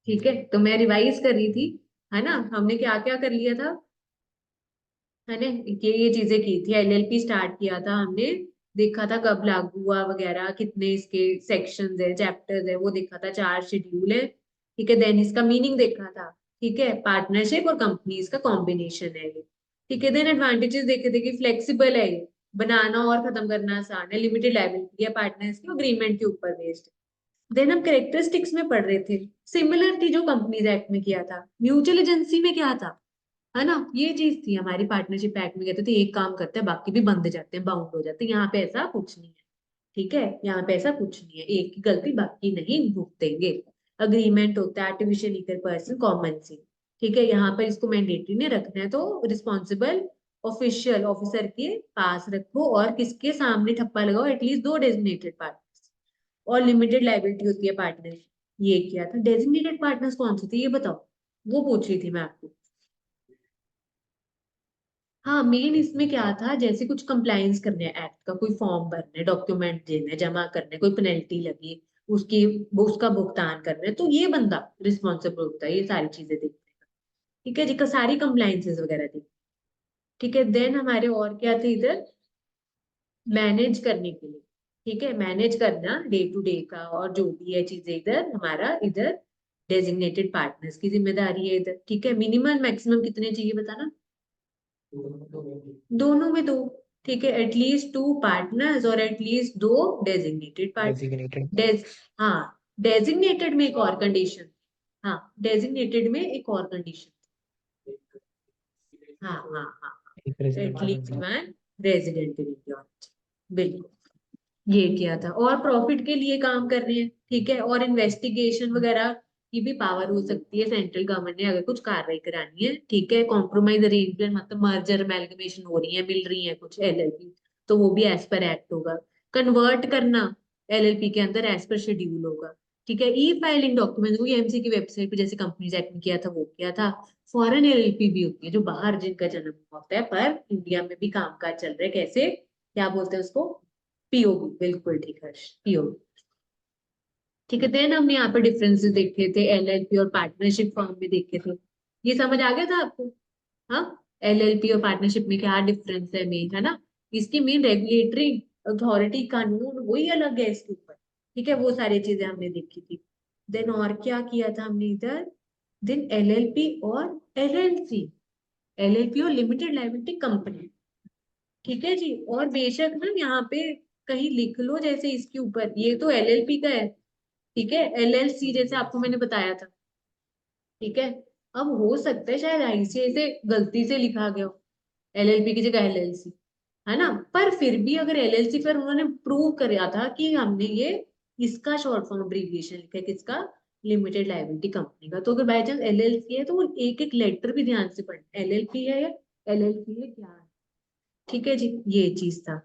ठीक है, तो मैं रिवाइज कर रही थी, है ना। हमने क्या क्या कर लिया था, है ना। ये चीजें की थी, एलएलपी स्टार्ट किया था हमने, देखा था कब लागू हुआ वगैरह, कितने इसके सेक्शंस है, चैप्टर्स है, वो देखा था, 4 शेड्यूल है। ठीक है, देन इसका मीनिंग देखा था। ठीक है, पार्टनरशिप और कंपनीज का कॉम्बिनेशन है ये। ठीक है, देन एडवांटेजेस देखे थे कि फ्लेक्सिबल है ये, बनाना और खत्म करना आसान है, लिमिटेड लायबिलिटी है पार्टनर्स की, अग्रीमेंट के ऊपर बेस्ड। देन हम कैरेक्टरिस्टिक्स में पढ़ रहे थे, सिमिलर थी जो कंपनीज एक्ट में किया था, म्यूचुअल एजेंसी में क्या था, है ना। ये चीज थी हमारी पार्टनरशिप एक्ट में, कहते थे एक काम करते हैं बाकी भी बंद जाते हैं, बाउंड हो जाते हैं, यहाँ पे ऐसा कुछ नहीं है। ठीक है, यहाँ पे ऐसा कुछ नहीं है, एक की गलती बाकी नहीं भुगतेंगे। अग्रीमेंट होता है आर्टिफिशियल लीगल पर्सन कॉमन सी। ठीक है, यहाँ पर इसको मैंडेटरी ने रखना है, तो रिस्पॉन्सिबल ऑफिशियल ऑफिसर के पास रखो, और किसके सामने ठप्पा लगाओ, एटलीस्ट 2 डेजिग्नेटेड पार्टनर्स, और लिमिटेड लाइबिलिटी होती है पार्टनर। ये किया था। डेजिग्नेटेड पार्टनर्स कौन से थे ये बताओ, वो पूछ रही थी मैं आपको। हाँ, मेन इसमें क्या था, जैसे कुछ कंप्लायंस करने हैं एक्ट का, कोई फॉर्म भरना है, डॉक्यूमेंट देने हैं, जमा करने हैं, कोई पेनल्टी लगी, उसकी वो उसका भुगतान करना है, तो ये बंदा रिस्पॉन्सिबल होता है ये सारी चीजें देखने का। ठीक है जी, का सारी कंप्लायंसेस वगैरह थी। ठीक है, देन हमारे और क्या थे इधर, मैनेज करने के लिए। ठीक है, मैनेज करना डे टू डे का, और जो भी है चीजें इधर हमारा, इधर डेजिग्नेटेड पार्टनर्स की जिम्मेदारी है इधर। ठीक है, मिनिमम मैक्सिमम कितने चाहिए बताना, दोनों में दो। ठीक है, एटलीस्ट 2 पार्टनर्स और at least 2 designated partner. Designated. Days हाँ, डेजिग्नेटेड में एक और कंडीशन। हाँ, डेजिग्नेटेड में एक और कंडीशन। हाँ हाँ हाँ, एक resident in at least India. 1 resident in India. बिल्कुल, ये किया था, और प्रॉफिट के लिए काम कर रहे हैं। ठीक है, और इन्वेस्टिगेशन वगैरह की भी पावर हो सकती है सेंट्रल गवर्नमेंट ने, अगर कुछ कार्रवाई करानी है। ठीक है, कॉम्प्रोमाइज अरेंजमेंट मतलब मर्जर अमेल्गमेशन हो रही है, मिल रही है कुछ एलएलपी, तो वो भी एज पर एक्ट होगा। कन्वर्ट करना एलएलपी के अंदर एज पर शेड्यूल होगा। ठीक है, ई फाइलिंग डॉक्यूमेंट वो एमसी की वेबसाइट पे, जैसे कंपनीज एक्ट में किया था वो किया था। फॉरेन एलएलपी भी होती है जो बाहर जिनका जन्म हुआ होता है, पर इंडिया में भी कामकाज चल रहा है, कैसे, क्या बोलते हैं उसको, पीओबी। बिल्कुल ठीक है, पीओबी। ठीक है, देन हमने यहाँ पे डिफरेंसेस देखे थे, एलएलपी और पार्टनरशिप फर्म में देखे थे। ये समझ आ गया था आपको। हाँ, एलएलपी और पार्टनरशिप में क्या डिफरेंस है मेन, है ना। इसकी मेन रेगुलेटरी अथॉरिटी, कानून वही अलग है इसके ऊपर। ठीक है, वो सारी चीजें हमने देखी थी। देन और क्या किया था हमने इधर, देन एलएलपी और एलएलसी, एलएलपी और लिमिटेड लायबिलिटी कंपनी। ठीक है जी, और बेशक ना यहाँ पे कहीं लिख लो, जैसे इसके ऊपर ये तो एलएलपी का है। ठीक है, एलएलसी जैसे आपको मैंने बताया था। ठीक है, अब हो सकता है शायद आईसीआई से गलती से लिखा गया हो, एलएलपी की जगह एलएलसी, है ना। पर फिर भी अगर एलएलसी पर उन्होंने प्रूव कराया था कि हमने ये इसका शॉर्ट फॉर्म अब्रीविएशन लिखा है, किसका, लिमिटेड लायबिलिटी कंपनी का, तो अगर बाई चांस एलएलसी है तो वो एक एक लेटर भी ध्यान से पढ़ना, एलएलपी है या एलएलसी है क्या है। ठीक है जी, ये चीज था।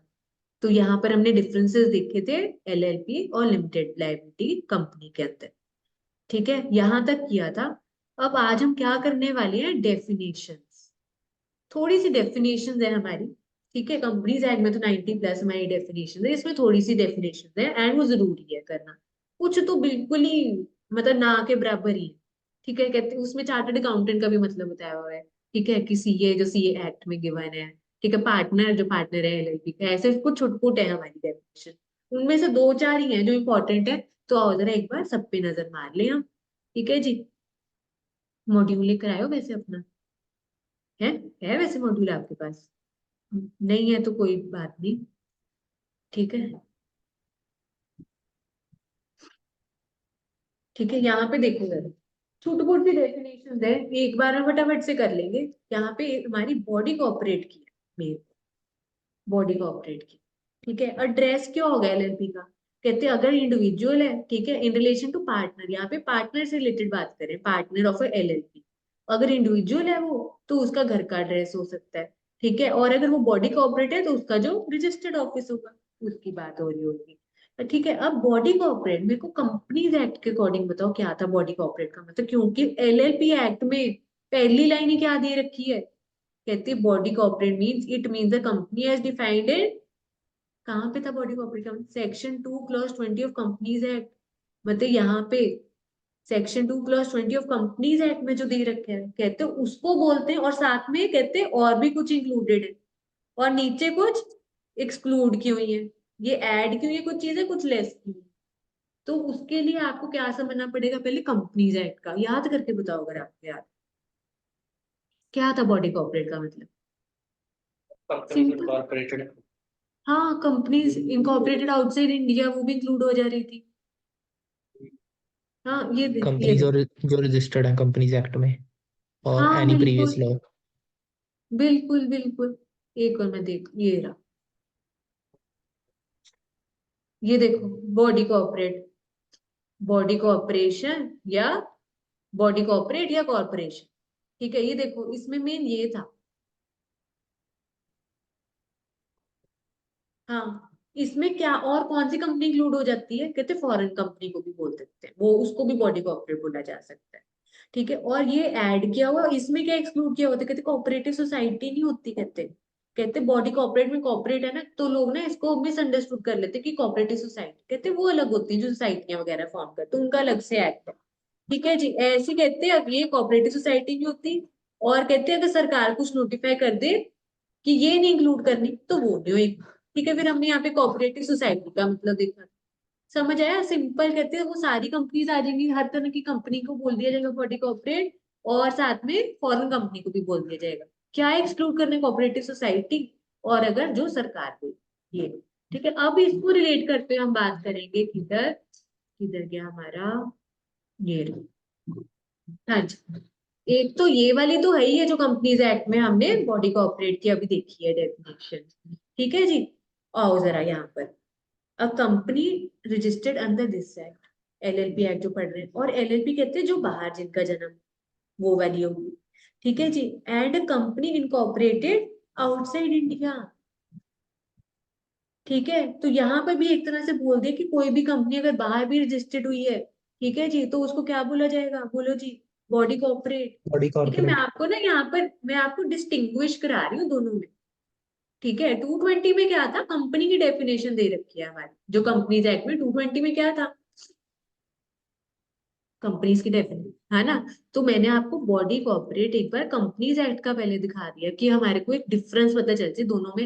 तो यहाँ पर हमने डिफरेंसेस देखे थे एलएलपी और लिमिटेड लायबिलिटी कंपनी के अंदर। ठीक है, यहां तक किया था। अब आज हम क्या करने वाले हैं, डेफिनेशंस। थोड़ी सी डेफिनेशंस है हमारी। ठीक है, कंपनीज एक्ट में तो 90+ हमारी डेफिनेशन है, इसमें थोड़ी सी डेफिनेशन है, एंड वो जरूरी है करना। कुछ तो बिल्कुल ही मतलब ना के बराबर ही है। ठीक है, कहते उसमें चार्टर्ड अकाउंटेंट का भी मतलब बताया हुआ है। ठीक है, कि सीए जो सीए एक्ट में गिवन है। ठीक है, पार्टनर जो पार्टनर है एलएलपी का, ऐसे कुछ छुटपुट है हमारी डेफिनेशन। उनमें से 2-4 ही हैं जो इंपॉर्टेंट है, तो आओ जरा एक बार सब पे नजर मार ले हम। ठीक है जी, मॉड्यूल लेकर आयो वैसे अपना, है है वैसे मॉड्यूल आपके पास, नहीं है तो कोई बात नहीं। ठीक है, ठीक है, यहाँ पे देखो जरा, छोटी मोटी डेफिनेशन है, एक बार हम फटाफट से कर लेंगे। यहाँ पे हमारी बॉडी कोऑपरेट की है, मेन बॉडी कोऑपरेट की। ठीक है, एड्रेस क्या होगा एलएलपी का, कहते हैं अगर इंडिविजुअल है, ठीक है, इन रिलेशन टू पार्टनर, यहाँ पे पार्टनर से रिलेटेड बात करें, पार्टनर ऑफ एलएलपी। अगर इंडिविजुअल है वो, तो उसका घर का एड्रेस हो सकता है। ठीक है, और अगर वो बॉडी कोऑपरेट है तो उसका जो रजिस्टर्ड ऑफिस होगा, उसकी बात हो रही होगी। ठीक है, अब बॉडी कॉर्पोरेट, मेरे को कंपनीज एक्ट के अकॉर्डिंग बताओ क्या था बॉडी कॉर्पोरेट का मतलब, क्योंकि एलएलपी एक्ट में पहली लाइन ही क्या दे रखी है, कहती है body corporate means it means the company as defined in, कहाँ पे था बॉडी कॉर्पोरेट का, section 2 clause 20 of companies act. मतलब यहाँ पे section 2 clause 20 of companies act में जो दे रखे हैं, कहते हैं उसको बोलते हैं, और साथ में कहते हैं और भी कुछ इंक्लूडेड है, और नीचे कुछ एक्सक्लूड की हुई है, ये ऐड की हुई है कुछ चीजें, कुछ लेस की हुई है। तो उसके लिए आपको क्या समझना पड़ेगा, पहले कंपनीज एक्ट का याद करके बताओ अगर आपको याद, क्या था बॉडी कॉर्पोरेट का मतलब। Companies simple. इनकॉर्पोरेटेड। हाँ, कंपनीज इनकॉर्पोरेटेड आउटसाइड इंडिया वो भी इंक्लूड हो जा रही थी। हाँ ये कंपनीज देखो। और जो रजिस्टर्ड हैं कंपनीज एक्ट में, और हाँ एनी प्रीवियस बिल्कुल, लॉ। बिल्कुल बिल्कुल। एक और मैं देख, ये रहा, ये देखो, बॉडी कॉर्पोरेट, बॉडी कॉर्पोरेशन या बॉडी कॉर्पोरेट या कॉर्पोरेशन। ठीक है, ये देखो इसमें मेन ये था। हाँ, इसमें क्या और कौन सी कंपनी इंक्लूड हो जाती है, कहते फॉरेन कंपनी को भी बोल सकते हैं, वो उसको भी बॉडी कॉर्पोरेट बोला जा सकता है। ठीक है, और ये ऐड किया हुआ, इसमें क्या एक्सक्लूड किया हुआ था, कहते कोऑपरेटिव सोसाइटी नहीं होती, कहते कहते बॉडी कॉर्पोरेट में कॉर्पोरेट है ना, तो लोग ना इसको मिसअंडरस्टूड कर लेते कि कोऑपरेटिव सोसाइटी, कहते वो अलग होती है जो सोसाइटियां वगैरह फॉर्म करते, तो उनका अलग से एक्ट है। ठीक है जी, ऐसे कहते हैं, अब ये कोऑपरेटिव सोसाइटी नहीं होती। और कहते हैं अगर सरकार कुछ नोटिफाई कर दे कि ये नहीं इंक्लूड करनी, तो वो नहीं होगी। ठीक है, फिर हमने यहाँ पे कोऑपरेटिव सोसाइटी का मतलब देखा, समझ आया, सिंपल कहते हैं वो सारी कंपनीज आ जाएंगी, हर तरह की कंपनी को बोल दिया जाएगा बॉडी कॉर्पोरेट, और साथ में फॉरेन कंपनी को भी बोल दिया जाएगा। क्या एक्सक्लूड करने, कोऑपरेटिव सोसाइटी, और अगर जो सरकार को, ये। ठीक है, अब इसको रिलेट करते हुए हम बात करेंगे, किधर किधर गया हमारा, ये रहा। हाँ जी, एक तो ये वाली तो है ही है जो कंपनीज एक्ट में हमने बॉडी कॉर्पोरेट की अभी देखी है डेफिनेशन। ठीक है जी, आओ जरा यहाँ पर, a company registered under this act, LLP act जो पढ़ रहे हैं, और एलएलपी कहते हैं जो बाहर जिनका जन्म, वो वाली होगी। ठीक है जी, and a company incorporated outside India. ठीक है, तो यहाँ पर भी एक तरह से बोल दिया कि कोई भी कंपनी अगर बाहर भी रजिस्टर्ड हुई है, ठीक है जी, तो उसको क्या बोला जाएगा, बोलो जी, बॉडी कॉर्पोरेट। बॉडी ठीक है, मैं कॉर्पोरेट। आपको ना यहाँ पर मैं आपको डिस्टिंग्विश करा रही हूँ दोनों में। ठीक है, 220 में क्या था, कंपनी की डेफिनेशन दे रखी है हमारी, जो कंपनीज एक्ट में 220 में क्या था, कंपनीज की डेफिनेशन है ना। तो मैंने आपको बॉडी कॉर्पोरेट एक बार कंपनीज एक्ट का पहले दिखा दिया कि हमारे को एक डिफरेंस पता चल जाए दोनों में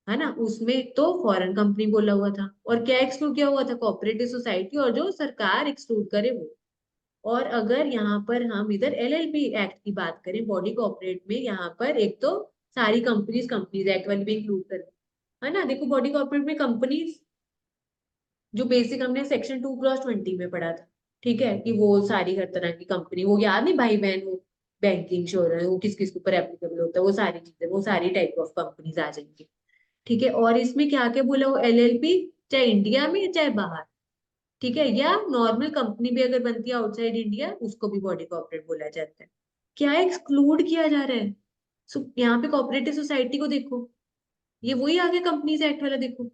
है ना। उसमें तो फॉरेन कंपनी बोला हुआ था, और क्या एक्सक्लूड किया हुआ था, कोऑपरेटिव सोसाइटी, और जो सरकार एक्सक्लूड करे वो। और अगर यहाँ पर हम इधर एलएलपी एक्ट की बात करें बॉडी कॉर्पोरेट में, यहाँ पर एक तो सारी कंपनीज कंपनीज एक्ट वाली भी इंक्लूड कर, है ना। देखो बॉडी कॉर्पोरेट में कंपनीज, जो बेसिक हमने सेक्शन 2 क्लॉज 20 में पढ़ा था, ठीक है, कि वो सारी हर तरह की कंपनी, वो याद नहीं भाई बहन, वो बैंकिंग इंश्योरेंस, वो किस किस के ऊपर एप्लीकेबल होता है, वो सारी चीजें, वो सारी टाइप ऑफ कंपनीज आ जाएंगी। ठीक है, और इसमें क्या क्या बोला, वो एलएलपी चाहे इंडिया में चाहे बाहर, ठीक है, या नॉर्मल कंपनी भी अगर बनती है आउटसाइड इंडिया, उसको भी बॉडी कॉर्पोरेट बोला जाता है। क्या एक्सक्लूड किया जा रहा है, यहाँ पे कोऑपरेटिव सोसाइटी को देखो, ये वही आ गया कंपनीज एक्ट वाला, देखो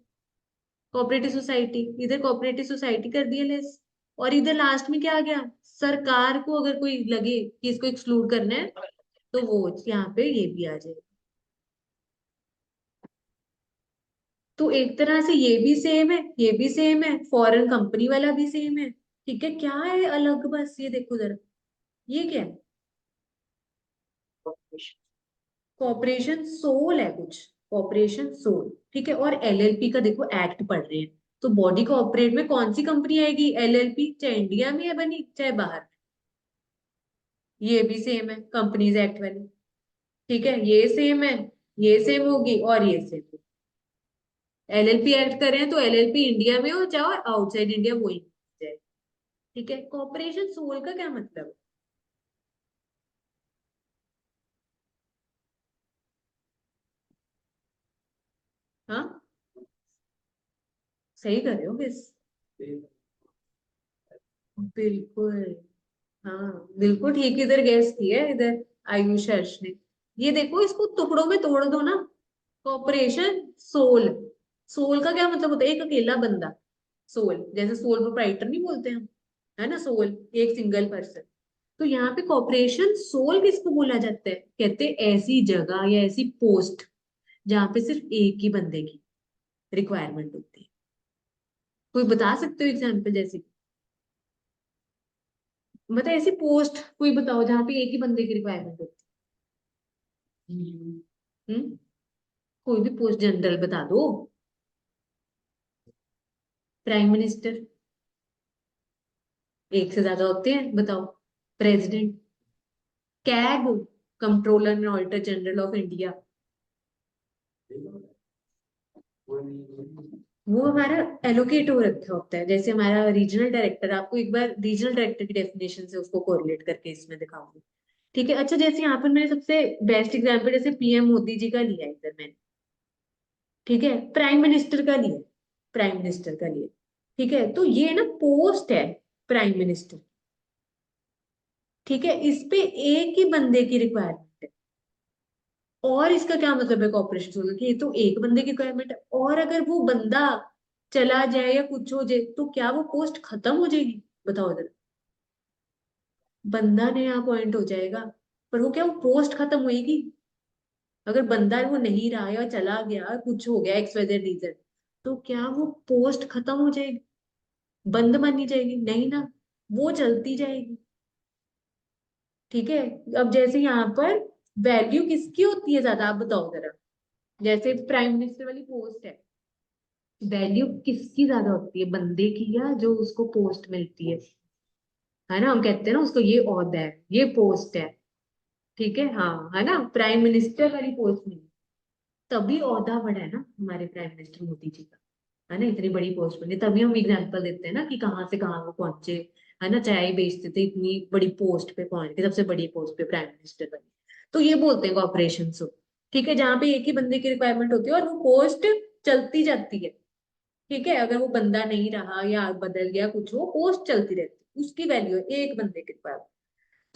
कोऑपरेटिव सोसाइटी, इधर कोऑपरेटिव सोसाइटी कर दिया लेस, और इधर लास्ट में क्या आ गया, सरकार को अगर कोई लगे कि इसको एक्सक्लूड करना है, तो वो यहाँ पे ये भी आ जाए। तो एक तरह से ये भी सेम है, ये भी सेम है, फॉरेन कंपनी वाला भी सेम है। ठीक है, क्या है अलग, बस ये देखो जरा, ये क्या है, कॉपरेशन सोल है कुछ, कॉपरेशन सोल। ठीक है, और एलएलपी का देखो एक्ट पढ़ रहे हैं, तो बॉडी कॉपरेट में कौन सी कंपनी आएगी, एलएलपी, चाहे इंडिया में है बनी चाहे बाहर, ये भी सेम है कंपनीज एक्ट वाली। ठीक है, ये सेम है, ये सेम होगी, और ये सेम होगी। एलएलपी एक्ट करें तो एलएलपी इंडिया में हो चाहे आउटसाइड इंडिया, वही जाए। ठीक है, कॉपरेशन सोल का क्या मतलब है? हाँ, सही कर रहे हो किस, बिल्कुल। हाँ बिल्कुल ठीक, इधर गैस की है इधर, आयुष हर्ष ने। ये देखो इसको टुकड़ों में तोड़ दो ना, कॉपरेशन सोल, सोल का क्या मतलब होता है, एक अकेला बंदा, सोल जैसे सोल प्रोप्राइटर नहीं बोलते हम, है ना, सोल एक सिंगल पर्सन। तो यहाँ पे कॉपरेशन सोल किसको बोला जाता है, कहते हैं ऐसी जगह या ऐसी पोस्ट जहाँ पे सिर्फ एक ही बंदे की रिक्वायरमेंट होती है। कोई बता सकते हो एग्जाम्पल जैसे, मतलब ऐसी पोस्ट कोई बताओ जहाँ पे एक ही बंदे की रिक्वायरमेंट होती है। कोई भी पोस्ट जनरल बता दो। प्राइम मिनिस्टर, एक से ज्यादा होते हैं बताओ। President, CAG, controller and auditor general of India, वो हमारा एलोकेट हो रखा होता है। जैसे हमारा रीजनल डायरेक्टर, आपको एक बार रीजनल डायरेक्टर की डेफिनेशन से उसको कोरिलेट करके इसमें दिखाऊंगी। ठीक है। अच्छा, जैसे यहाँ पर मैंने सबसे बेस्ट एग्जांपल जैसे पीएम मोदी जी का लिया है इधर मैंने। ठीक है, प्राइम मिनिस्टर का लिया, प्राइम मिनिस्टर का लिया। ठीक है, तो ये ना पोस्ट है, प्राइम मिनिस्टर। ठीक है, इस पे एक ही बंदे की रिक्वायरमेंट है। और इसका क्या मतलब है कॉपरेशन सोलर की, ये तो एक बंदे की रिक्वायरमेंट है, और अगर वो बंदा चला जाए या कुछ हो जाए तो क्या वो पोस्ट खत्म हो जाएगी? बताओ जरा। बंदा नया अपॉइंट हो जाएगा, पर वो क्या वो पोस्ट खत्म होएगी? अगर बंदा वो नहीं रहा या चला गया, कुछ हो गया XYZ रीजन, तो क्या वो पोस्ट खत्म हो जाएगी, बंद मानी जाएगी? नहीं ना, वो चलती जाएगी। ठीक है। अब जैसे यहाँ पर वैल्यू किसकी होती है ज्यादा, आप बताओ जरा। जैसे प्राइम मिनिस्टर वाली पोस्ट है, वैल्यू किसकी ज्यादा होती है, बंदे की या जो उसको पोस्ट मिलती है ना? हम कहते हैं ना उसको, ये ओहदा है, ये पोस्ट है। ठीक है, हाँ, है ना, प्राइम मिनिस्टर वाली पोस्ट मिली, तभी ओहदा बढ़ा है ना हमारे प्राइम मिनिस्टर मोदी जी का। है ना, इतनी बड़ी पोस्ट बनी, तभी हम एग्जाम्पल देते हैं ना कि कहाँ से कहाँ वो पहुंचे। है ना, चाय बेचते थे, इतनी बड़ी पोस्ट पे पहुंच गए, सबसे बड़ी पोस्ट पे प्राइम मिनिस्टर बने। तो ये बोलते हैं कॉपरेशन सो। ठीक है, जहाँ पे एक ही बंदे की रिक्वायरमेंट होती है और वो पोस्ट चलती जाती है। ठीक है, अगर वो बंदा नहीं रहा या बदल गया कुछ हो, पोस्ट चलती रहती, उसकी वैल्यू है एक बंदे के रिक्वायरमेंट।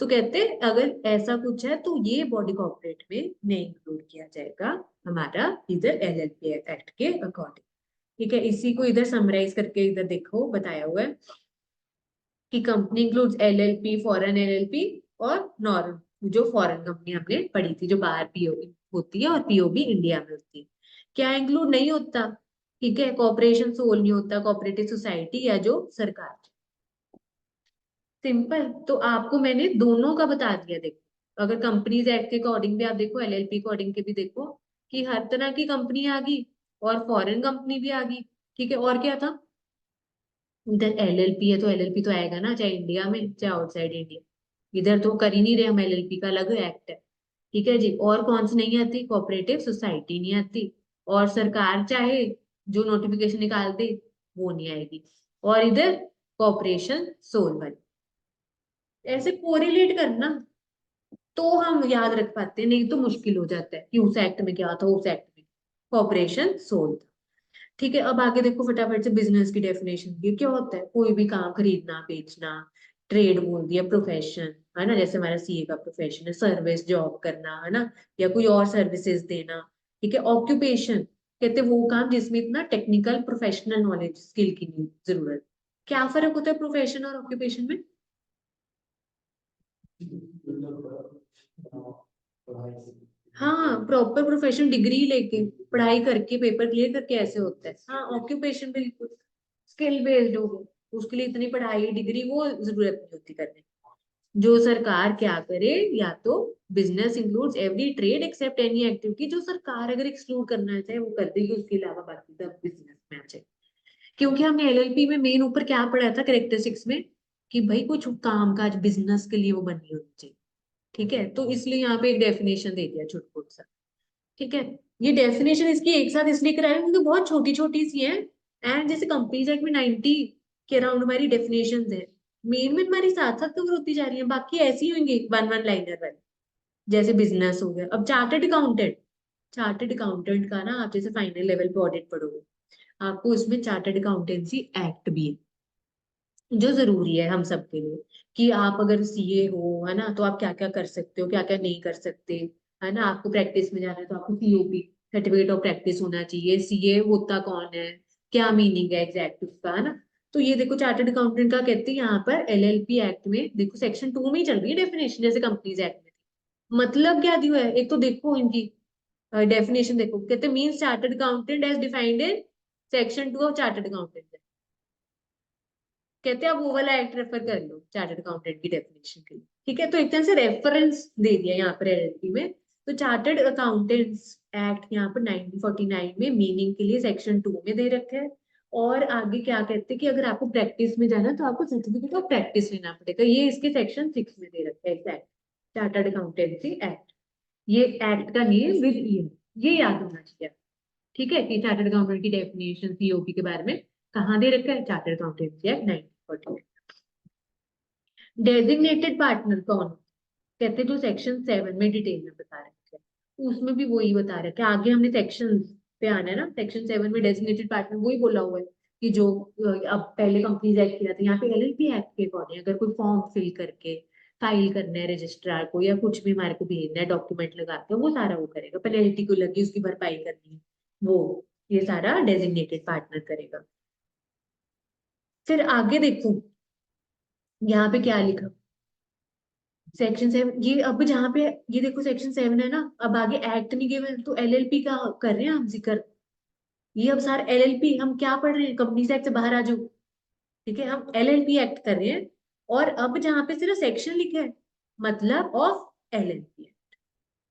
तो कहते हैं अगर ऐसा कुछ है तो ये बॉडी कॉर्पोरेट में नहीं इंक्लूड किया जाएगा, हमारा इधर LLP एक्ट के अकॉर्डिंग। ठीक है, इसी को इधर समराइज करके इधर देखो बताया हुआ है कि company includes LLP, foreign LLP और नॉर्म, जो फॉरेन कंपनी हमने पढ़ी थी, जो बाहर पीओ होती है और POB इंडिया में होती है। क्या इंक्लूड नहीं होता? ठीक है, कॉर्पोरेशन सोल नहीं होता, कोऑपरेटिव सोसाइटी या जो सरकार। सिंपल। तो आपको मैंने दोनों का बता दिया। देखो, अगर कंपनीज एक्ट के अकॉर्डिंग भी आप देखो, LLP अकॉर्डिंग के भी देखो, कि हर तरह की कंपनी आ गई और फॉरेन कंपनी भी आ गई। ठीक है, और क्या था? इधर LLP है तो LLP तो आएगा ना, चाहे इंडिया में चाहे आउटसाइड इंडिया। इधर तो कर ही नहीं रहे हम, LLP का अलग एक्ट है। ठीक है जी, और कौन सी नहीं आती? कोऑपरेटिव सोसाइटी नहीं आती, और सरकार चाहे जो नोटिफिकेशन निकाल दे वो नहीं आएगी, और इधर कॉपरेशन सोल वाली। ऐसे कोरिलेट करना तो हम याद रख पाते हैं, नहीं तो मुश्किल हो जाता है कि उस एक्ट में क्या था, उस एक्ट में कॉपरेशन सोल था। ठीक है, अब आगे देखो फटाफट से बिजनेस की डेफिनेशन। ये क्या होता है? कोई भी काम खरीदना बेचना, ट्रेड बोल दिया, प्रोफेशन, है ना, जैसे हमारा CA का प्रोफेशन है, सर्विस जॉब करना, है ना, या कोई और सर्विसेज देना। ठीक है, ऑक्यूपेशन कहते हैं वो काम जिसमें इतना टेक्निकल प्रोफेशनल नॉलेज स्किल की नहीं जरूरत। क्या फर्क होता है प्रोफेशन और ऑक्यूपेशन में? हाँ, प्रॉपर प्रोफेशनल डिग्री लेके पढ़ाई करके पेपर क्लियर करके ऐसे होता है। हाँ, ऑक्यूपेशन बिल्कुल स्किल बेस्ड हो गया, उसके लिए इतनी पढ़ाई डिग्री वो जरूरत नहीं होती करने। जो सरकार क्या करे, या तो business includes every trade except any activity, जो सरकार अगर एक्सक्लूड करना चाहे वो कर देगी, उसके अलावा बाकी सब बिजनेस में आ जाए। क्योंकि हमने LLP में मेन ऊपर क्या पढ़ा था करेक्टरिस्टिक्स में, कि भाई कुछ काम काज बिजनेस के लिए वो बनी होनी चाहिए। ठीक है, तो इसलिए यहाँ पे एक डेफिनेशन दे दिया छुटपुट सा। ठीक है, ये डेफिनेशन इसकी एक साथ इसलिए कराया क्योंकि बहुत छोटी छोटी सी है। एंड जैसे कंपनीज एक्ट में 90 के अराउंड हमारी डेफिनेशन है, मेन में हमारी साथ साथ कवर होती जा रही है, बाकी ऐसी होंगी वन वन लाइनर वाली। जैसे बिजनेस हो गया, अब चार्टर्ड अकाउंटेंट, चार्टर्ड अकाउंटेंट का ना आप जैसे फाइनल लेवल पे ऑडिट पढ़ोगे, आपको उसमें चार्टर्ड अकाउंटेंसी एक्ट भी है, जो जरूरी है हम सबके लिए, कि आप अगर CA हो, है ना, तो आप क्या क्या कर सकते हो, क्या क्या नहीं कर सकते। है ना, आपको प्रैक्टिस में जाना है तो आपको COP, सर्टिफिकेट ऑफ प्रैक्टिस होना चाहिए। CA होता कौन है, क्या मीनिंग है एग्जैक्ट उसका, है ना। तो ये देखो चार्टर्ड अकाउंटेंट का कहते हैं यहाँ पर LLP एक्ट में, देखो सेक्शन 2 में ही चल रही है डेफिनेशन, जैसे कंपनीज एक्ट में थी। मतलब क्या दिया है, एक तो देखो इनकी डेफिनेशन देखो, कहते means chartered accountant as defined in section 2 of chartered accountant. कहते हैं आप वो वाला एक्ट रेफर कर लो चार्टर्ड अकाउंटेंट की डेफिनेशन के लिए, ठीक है। तो एक तरह से रेफरेंस दे दिया यहाँ पर एलएलपी में। तो चार्टर्ड अकाउंटेंट्स एक्ट यहाँ पर 1949 में मीनिंग के लिए सेक्शन 2 में दे रखा है। और आगे क्या कहते हैं कि अगर आपको प्रैक्टिस में जाना तो आपको सर्टिफिकेट ऑफ प्रैक्टिस लेना पड़ेगा, ये इसके सेक्शन 6 में दे रखा है एक्ट, चार्टर्ड अकाउंटेंसी एक्ट। ये एक्ट का नेम विद ईयर, ये याद होना चाहिए, ठीक है। कि चार्टर्ड अकाउंटेंट की डेफिनेशन सीओपी के बारे में कहाँ दे रखा है, chartered accountancy act 1949। Designated partner कौन, कहते हैं जो सेक्शन 7 में डिटेल में बता रखे हैं, उसमें भी वही बता रखे हैं। आगे हमने सेक्शन पे आना है ना, सेक्शन 7 में डेजिग्नेटेड पार्टनर वही बोला हुआ है कि जो अब पहले कंपनीज एक्ट किया था, यहाँ पे एलएलपी एक्ट के अकॉर्डिंग अगर कोई फॉर्म फिल करके फाइल करना है रजिस्ट्रार को या कुछ भी हमारे को भेजना है डॉक्यूमेंट लगा के, वो सारा वो करेगा। पेनल्टी को लगी उसकी भरपाई करनी है, वो ये सारा डेजिग्नेटेड पार्टनर करेगा। फिर आगे देखो यहाँ पे क्या लिखा, सेक्शन 7, ये अब जहाँ पे ये देखो सेक्शन 7 है ना, अब आगे एक्ट नहीं गिवन तो एलएलपी का कर रहे हैं हम जिक्र। ये अब सारा एलएलपी हम क्या पढ़ रहे हैं, कंपनीज एक्ट से बाहर आ जाओ, ठीक है। हम एलएलपी एक्ट कर रहे हैं और अब जहाँ पे सिर्फ सेक्शन लिखा है मतलब ऑफ एलएलपी,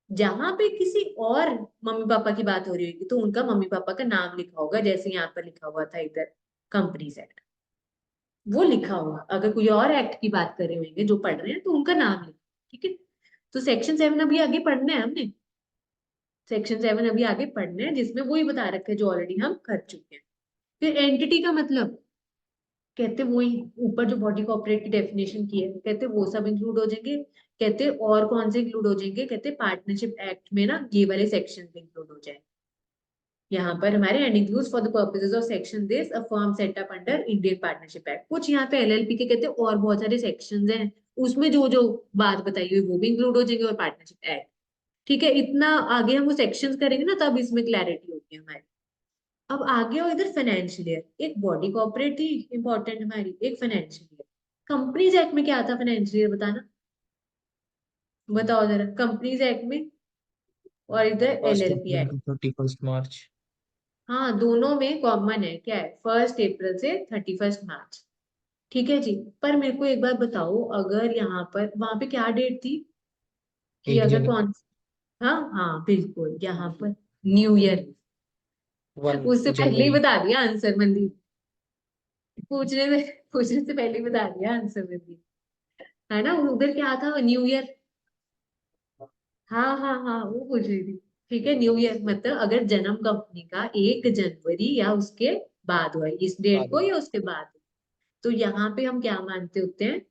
जहां पे किसी और मम्मी पापा की बात हो रही होगी तो उनका मम्मी पापा का नाम लिखा होगा, जैसे यहाँ पर लिखा हुआ था इधर कंपनीज एक्ट, वो लिखा होगा। अगर कोई और एक्ट की बात कर रहे होंगे जो पढ़ रहे हैं तो उनका नाम लिखा, ठीक है। तो सेक्शन 7 अभी आगे पढ़ना है हमने, सेक्शन 7 अभी आगे पढ़ना है जिसमें वही बता रखे हैं जो ऑलरेडी हम कर चुके हैं। फिर एंटिटी का मतलब, कहते वही ऊपर जो बॉडी कॉर्पोरेट की डेफिनेशन की है, कहते वो सब इंक्लूड हो जाएंगे। कहते और कौन से इंक्लूड हो जाएंगे, कहते पार्टनरशिप एक्ट में ना ये वाले सेक्शन इंक्लूड हो जाए यहाँ पर हमारे, and includes for the purposes of section this a firm set up under Indian partnership act. कुछ यहाँ पे एलएलपी के कहते हैं और बहुत सारे सेक्शंस हैं, उसमें जो जो बात बताई हुई वो भी इंक्लूड हो जाएंगे, और पार्टनरशिप एक्ट, ठीक है। इतना आगे हम वो सेक्शंस करेंगे ना तब इसमें क्लैरिटी होगी हमारी। अब आगे हो इधर फाइनेंशियल ईयर, एक बॉडी कॉर्पोरेट थी इंपॉर्टेंट हमारी, एक फाइनेंशियल ईयर। कंपनीज एक्ट में क्या आता है फाइनेंशियल ईयर, बताना, बताओ जरा कंपनीज एक्ट में और इधर first LLP April act. To 31 March. हाँ दोनों में कॉमन है, क्या है, 1 अप्रैल से 31 मार्च, ठीक है जी। पर मेरे को एक बात बताओ, अगर यहाँ पर वहां पे क्या डेट थी कि एक अगर जनवरी कौन, हाँ हाँ बिल्कुल यहाँ पर न्यू ईयर, वन उससे पहले ही जनवरी बता दिया आंसर मंदी, पूछने से पहले ही बता दिया आंसर मंदी, है ना। उधर क्या था, न्यू ईयर, हाँ हाँ हाँ वो पूछ रही थी, ठीक है। न्यू ईयर मतलब अगर जन्म कंपनी का 1 जनवरी या उसके बाद हुआ है, इस डेट बाद को में। या उसके बाद, तो यहाँ पे हम क्या मानते होते हैं,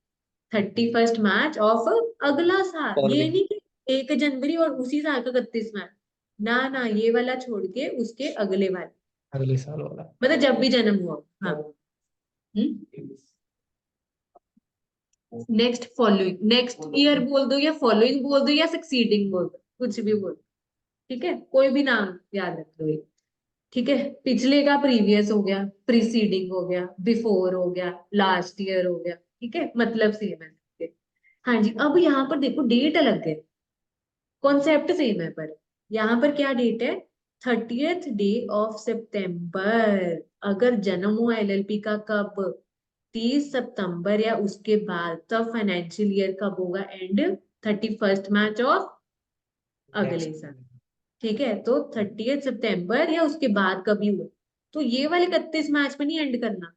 31 मार्च ऑफ अगला साल। ये फॉलोइंग नहीं कि 1 जनवरी और उसी साल का 31 मार्च, ना ना, ये वाला छोड़ के उसके अगले वाले, अगले साल वाला। मतलब जब भी जन्म हुआ। हाँ, नेक्स्ट फॉलोइंग, नेक्स्ट ईयर बोल दो या फॉलोइंग बोल दो या सक्सीडिंग बोल दो, कुछ भी बोल दो, ठीक है। कोई भी नाम याद रख लो एक, ठीक है। पिछले का प्रीवियस हो गया, प्रीसीडिंग हो गया, बिफोर हो गया, लास्ट ईयर हो गया, ठीक है, मतलब सेम है सबके। हाँ जी, अब यहाँ पर देखो डेट अलग है, कॉन्सेप्ट सेम है, पर यहाँ पर क्या डेट है, 30th डे ऑफ सितंबर। अगर जन्म हुआ एलएलपी का कब, 30 सितंबर या उसके बाद, तब फाइनेंशियल ईयर कब होगा, एंड 31 मार्च ऑफ अगले नेक्स्ट। साल, ठीक है। तो 30th सितंबर या उसके बाद कभी हुआ, तो ये वाले 31 मार्च पे नहीं एंड करना,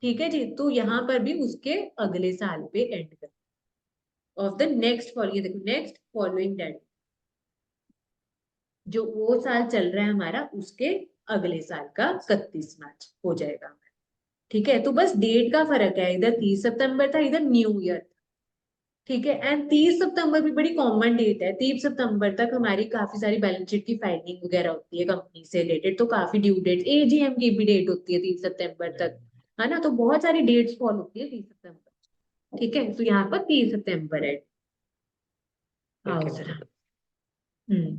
ठीक है जी। तो यहाँ पर भी उसके अगले साल पे एंड करना, ऑफ द नेक्स्ट फॉलोइंग, देखो नेक्स्ट फॉलोइंग डेट, जो वो साल चल रहा है हमारा उसके अगले साल का 31 मार्च हो जाएगा, ठीक है। तो बस डेट का फर्क है, इधर 30 सितंबर था, इधर न्यू ईयर, ठीक है। एंड 30 सितंबर भी बड़ी कॉमन डेट है, 30 सितंबर तक हमारी काफी सारी बैलेंस शीट की फाइलिंग वगैरह होती है कंपनी से रिलेटेड, तो काफी ड्यू डेट, एजीएम की भी डेट होती है 30 सितंबर तक, है ना। तो बहुत सारी डेट्स फॉलो होती है 30 सितंबर, ठीक है। तो यहाँ पर 30 सितंबर है, आओ ठीक जरा, है। हम्म,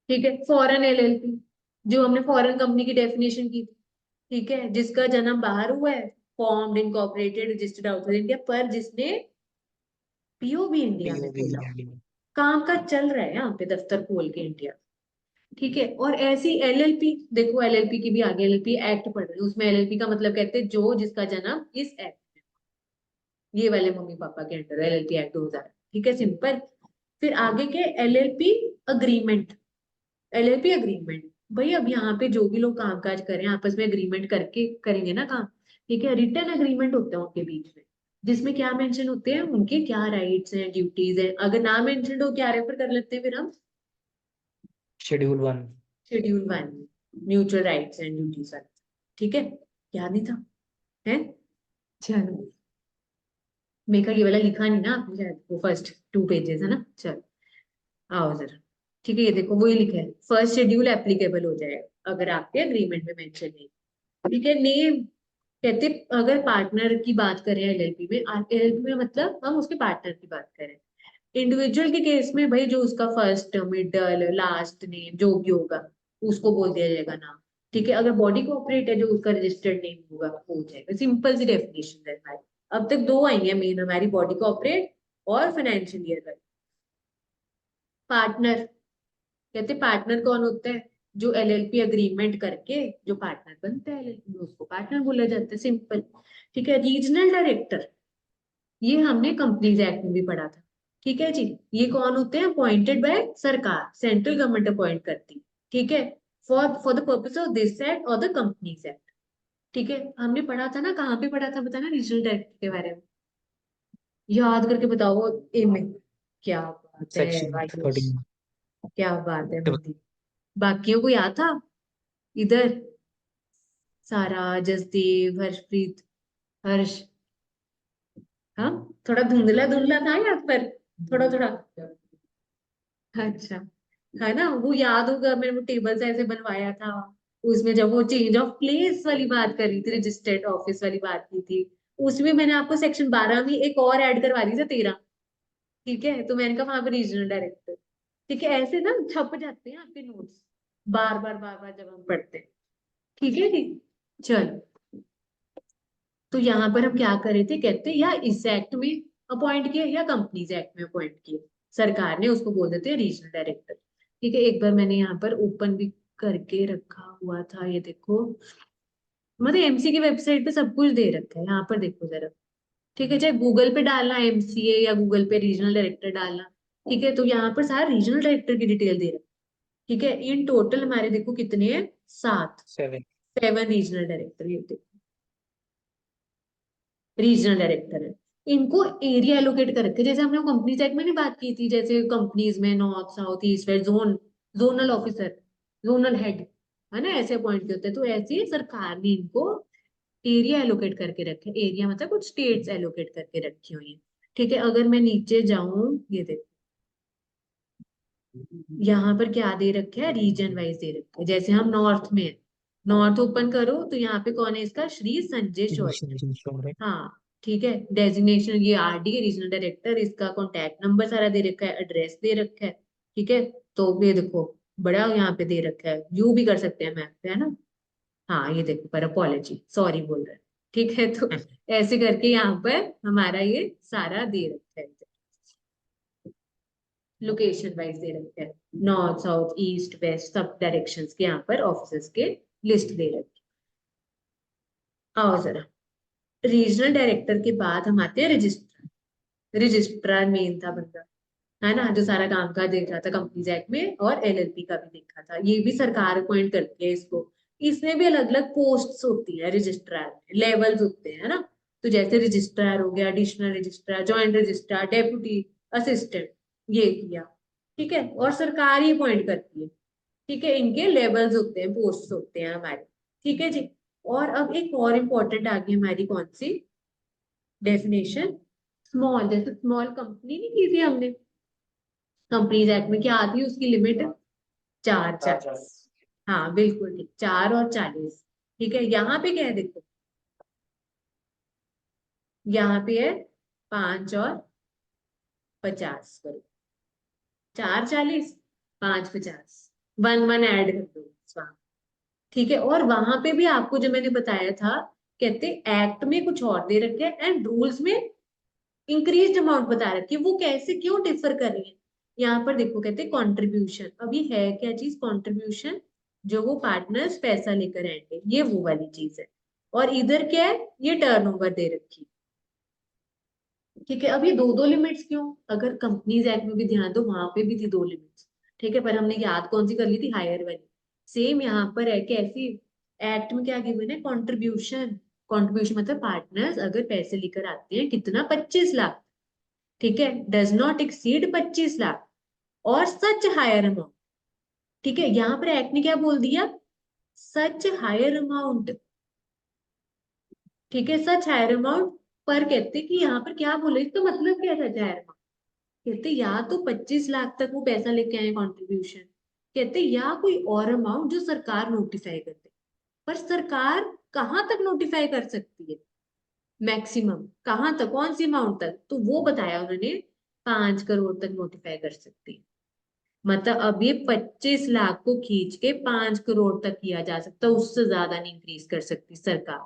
ठीक है। फॉरेन एलएलपी, जो हमने फॉरेन कंपनी की डेफिनेशन की थी, ठीक है, जिसका जन्म बाहर हुआ है, formed incorporated registered outside India, पर जिसने पीओ भी इंडिया में पीओवी खोला हो, काम काज चल रहा है यहाँ पे, दफ्तर खोल के इंडिया, ठीक है। और ऐसी एलएलपी, देखो एलएलपी की भी आगे एलएलपी एक्ट पढ़ रही है, उसमें एलएलपी का मतलब कहते हैं जो जिसका जन्म इस एक्ट, ये वाले मम्मी पापा के अंडर एलएलपी एक्ट 2000। ठीक है, सिंपल। फिर आगे के एलएलपी अग्रीमेंट। एलएलपी अग्रीमेंट, भाई अब यहाँ पे जो भी लोग कामकाज करें आपस में अग्रीमेंट करके करेंगे ना काम। ठीक है, रिटर्न अग्रीमेंट होते हैं उनके बीच में, जिसमें क्या मेंशन होते हैं, उनके क्या राइट्स हैं ड्यूटीज हैं। अगर ना मेंशन हो क्या रेफर कर लेते हैं फिर हम? Schedule 1। Schedule 1, mutual rights and duties वाला। ठीक है, याद नहीं था है? चलो, मेरे का ये वाला लिखा नहीं ना आपने शायद, वो फर्स्ट 2 पेजेस है ना। चलो आओ जरा। ठीक है, ये देखो वही लिखा है, फर्स्ट शेड्यूल एप्लीकेबल हो जाएगा अगर आपके अग्रीमेंट में मेंशन नहीं। ठीक है, नेम कहते, अगर पार्टनर की बात करें एलएलपी में, एलएलपी में मतलब हम उसके पार्टनर की बात करें। इंडिविजुअल के केस में भाई जो उसका फर्स्ट मिडल लास्ट नेम जो भी होगा उसको बोल दिया जाएगा नाम। ठीक है, अगर बॉडी कोऑपरेट है जो उसका रजिस्टर्ड नेम होगा वो हो जाएगा। सिंपल सी डेफिनेशन है हमारी। अब तक दो आई है मेन हमारी, बॉडी कोऑपरेट और फाइनेंशियल ईयर। पार्टनर, कहते पार्टनर कौन होता है? जो एलएलपी अग्रीमेंट करके जो पार्टनर बनता है एलएलपी में उसको पार्टनर बोला जाता है, सिंपल। ठीक है, रीजनल डायरेक्टर, ये हमने कंपनीज एक्ट में भी पढ़ा था। ठीक है जी, ये कौन होते हैं? अपॉइंटेड बाय सरकार, सेंट्रल गवर्नमेंट अपॉइंट करती है। ठीक है, for the purpose of this act और द कंपनीज एक्ट। ठीक है, हमने पढ़ा था ना, कहाँ पे पढ़ा था बताना रीजनल डायरेक्टर के बारे में, याद करके बताओ। ए में, क्या बात है सेक्शन आयुष, 13। क्या बात है मनदीप। बाकियों को याद था इधर? सारा, जसदेव, हर्षप्रीत, हर्ष, हाँ थोड़ा धुंधला धुंधला था याद पर, थोड़ा थोड़ा। अच्छा, है ना, वो याद होगा, मैंने वो टेबल्स ऐसे बनवाया था। उसमें जब वो चेंज ऑफ प्लेस वाली बात कर रही थी, रजिस्टर्ड ऑफिस वाली बात की थी, उसमें मैंने आपको सेक्शन 12 में एक और ऐड करवा दी थी, 13। ठीक है, तो मैंने कहा वहां पे रीजनल डायरेक्टर। ठीक है, ऐसे ना छप जाते हैं आपके नोट्स, बार बार जब हम पढ़ते हैं। ठीक है ठीक, चलो। तो यहाँ पर हम क्या कर रहे थे, कहते या इस एक्ट में अपॉइंट किए या कंपनीज एक्ट में अपॉइंट किए सरकार ने, उसको बोल देते हैं रीजनल डायरेक्टर। ठीक है, एक बार मैंने यहाँ पर ओपन भी करके रखा हुआ था, ये देखो, मतलब एमसी की वेबसाइट पे सब कुछ दे रखा है, यहाँ पर देखो जरा। ठीक है, चाहे गूगल पे डालना एमसीए या गूगल पे रीजनल डायरेक्टर डालना। ठीक है, तो यहाँ पर सारा रीजनल डायरेक्टर की डिटेल दे रखा है। ठीक है, इन टोटल हमारे देखो कितने हैं, 7। 7। 7 रीजनल डायरेक्टर, ये देखो रीजनल डायरेक्टर है। इनको एरिया एलोकेट कर रखे हैं। जैसे हमने कंपनी सेट में नहीं बात की थी, जैसे कंपनीज में north south east west zone, zonal officer, zonal head, है ना, ऐसे अपॉइंट किए होते हैं। तो ऐसे ही सरकार ने इनको एरिया एलोकेट करके रखे। एरिया मतलब कुछ स्टेट्स एलोकेट करके रखी हुई है। ठीक है, अगर मैं नीचे जाऊं, ये देखो यहाँ पर क्या दे रखे है, रीजन वाइज दे रखे हैं। जैसे हम नॉर्थ में है, नॉर्थ ओपन करो तो यहाँ पे कौन है, इसका श्री संजय शौरी। हाँ, ठीक है, डेजिग्नेशन ये आरडी रीजनल डायरेक्टर, इसका कॉन्टैक्ट नंबर सारा दे रखा है, एड्रेस दे रखा है। ठीक है, तो ये देखो बड़ा यहाँ पे दे रखा है, व्यू भी कर सकते हैं मैप पे, है ना। हाँ ये देखो, पर अपॉलॉजी सॉरी बोल रहे हैं। ठीक है, तो ऐसे करके यहाँ पर हमारा ये सारा दे रखा है, लोकेशन वाइज दे रखा है, नॉर्थ साउथ ईस्ट वेस्ट सब डायरेक्शंस के यहाँ पर ऑफिसर्स के लिस्ट दे रखी है। आओ जरा, रीजनल डायरेक्टर के बाद हम आते हैं रजिस्ट्रार। रजिस्ट्रार मेन था बंदा, है ना, जो सारा काम काज देख रहा था कंपनीज एक्ट में, और एलएलपी का भी देखा था। ये भी सरकार अपॉइंट करती है इसको। इसमें भी अलग अलग पोस्ट्स होती है रजिस्ट्रार में, लेवल्स होते हैं, है ना। तो जैसे रजिस्ट्रार हो गया, additional registrar, joint registrar, deputy assistant, ये किया। ठीक है, और सरकार ही अपॉइंट करती है। ठीक है, इनके लेवल्स होते हैं, पोस्ट होते हैं हमारे। ठीक है जी। और अब एक और इम्पोर्टेंट आ गई हमारी, कौन सी डेफिनेशन, स्मॉल। जैसे स्मॉल कंपनी नहीं की थी हमने, कंपनीज एक्ट में क्या आती है उसकी लिमिट, 4 40। हाँ बिल्कुल ठीक, 4 और 40। ठीक है, यहाँ पे क्या है देखो, यहाँ पे है 5 और 50 करो, 4 40, 5 50, 1 1 ऐड कर दो वहाँ। ठीक है, और वहां पे भी आपको जो मैंने बताया था, कहते एक्ट में कुछ और दे रखे हैं एंड रूल्स में इंक्रीज अमाउंट बता रखी है। वो कैसे क्यों डिफर कर रही है, यहाँ पर देखो कहते हैं कॉन्ट्रीब्यूशन, अभी है क्या चीज कॉन्ट्रीब्यूशन, जो वो पार्टनर्स पैसा लेकर आएंगे, ये वो वाली चीज है। और इधर क्या है, ये टर्नओवर दे रखी, ठीक है। अब ये दो दो लिमिट्स क्यों, अगर कंपनीज एक्ट में भी ध्यान दो वहां पे भी थी दो लिमिट्स, ठीक है, पर हमने याद कौन सी कर ली थी, हायर वाली। सेम यहाँ पर है कि ऐसी एक्ट में क्या गिवन है, कंट्रीब्यूशन। कंट्रीब्यूशन मतलब पार्टनर्स अगर पैसे लेकर आते हैं कितना, 25 लाख, ठीक है, डज नॉट एक्सीड 25 लाख और सच हायर अमाउंट, ठीक है। यहाँ पर एक्ट ने क्या बोल दिया, सच हायर अमाउंट, ठीक है, सच हायर अमाउंट। पर कहते कि यहाँ पर क्या बोले, इसका मतलब क्या था हायर अमाउंट, कहते या तो 25 लाख तक वो पैसा लेके आए कंट्रीब्यूशन, कहते या कोई और अमाउंट जो सरकार नोटिफाई कर दे। पर सरकार कहाँ तक नोटिफाई कर सकती है, मैक्सिमम कहाँ तक, कौन सी अमाउंट तक, तो वो बताया उन्होंने, 5 करोड़ तक नोटिफाई कर सकती है। मतलब अब ये 25 लाख को खींच के 5 करोड़ तक किया जा सकता, उससे ज्यादा नहीं इंक्रीज कर सकती सरकार,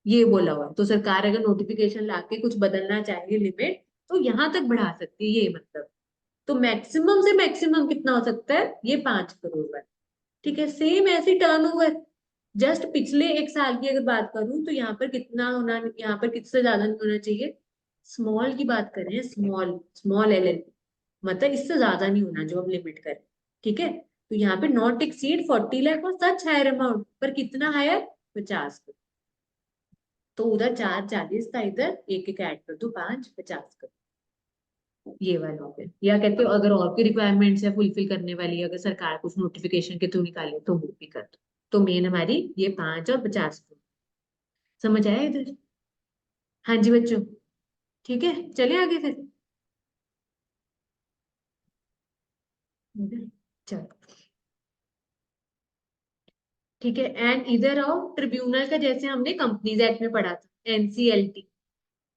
ये बोला हुआ है। तो सरकार अगर नोटिफिकेशन लाके कुछ बदलना चाहे लिमिट, तो यहाँ तक बढ़ा सकती है, ये मतलब। तो मैक्सिमम से मैक्सिमम कितना हो सकता है, ये 5 करोड़ है, ठीक है। सेम ऐसी टर्नओवर, जस्ट पिछले एक साल की अगर बात करूं तो यहाँ पर कितना होना, यहाँ पर किससे ज्यादा नहीं होना चाहिए, स्मॉल की बात कर रहे हैं, स्मॉल स्मॉल LLP, मतलब इससे ज्यादा नहीं होना जो हम लिमिट करें, ठीक है। तो यहाँ पे नॉट एक्सीड 40 लाख और सच हायर अमाउंट, पर कितना हायर, 50। तो उधर 4 40 था, इधर एक एक ऐड कर दो, 5 50 कर, ये वाला हो गया। या कहते हो अगर और भी रिक्वायरमेंट्स है फुलफिल करने वाली, अगर सरकार कुछ नोटिफिकेशन के थ्रू निकाले तो वो भी कर दो। तो मेन हमारी ये 5 और 50 को, समझ आया इधर। हाँ जी बच्चों, ठीक है, चले आगे फिर। चलो, ठीक है। एंड इधर आओ, ट्रिब्यूनल का जैसे हमने कंपनीज एक्ट में पढ़ा था, NCLT,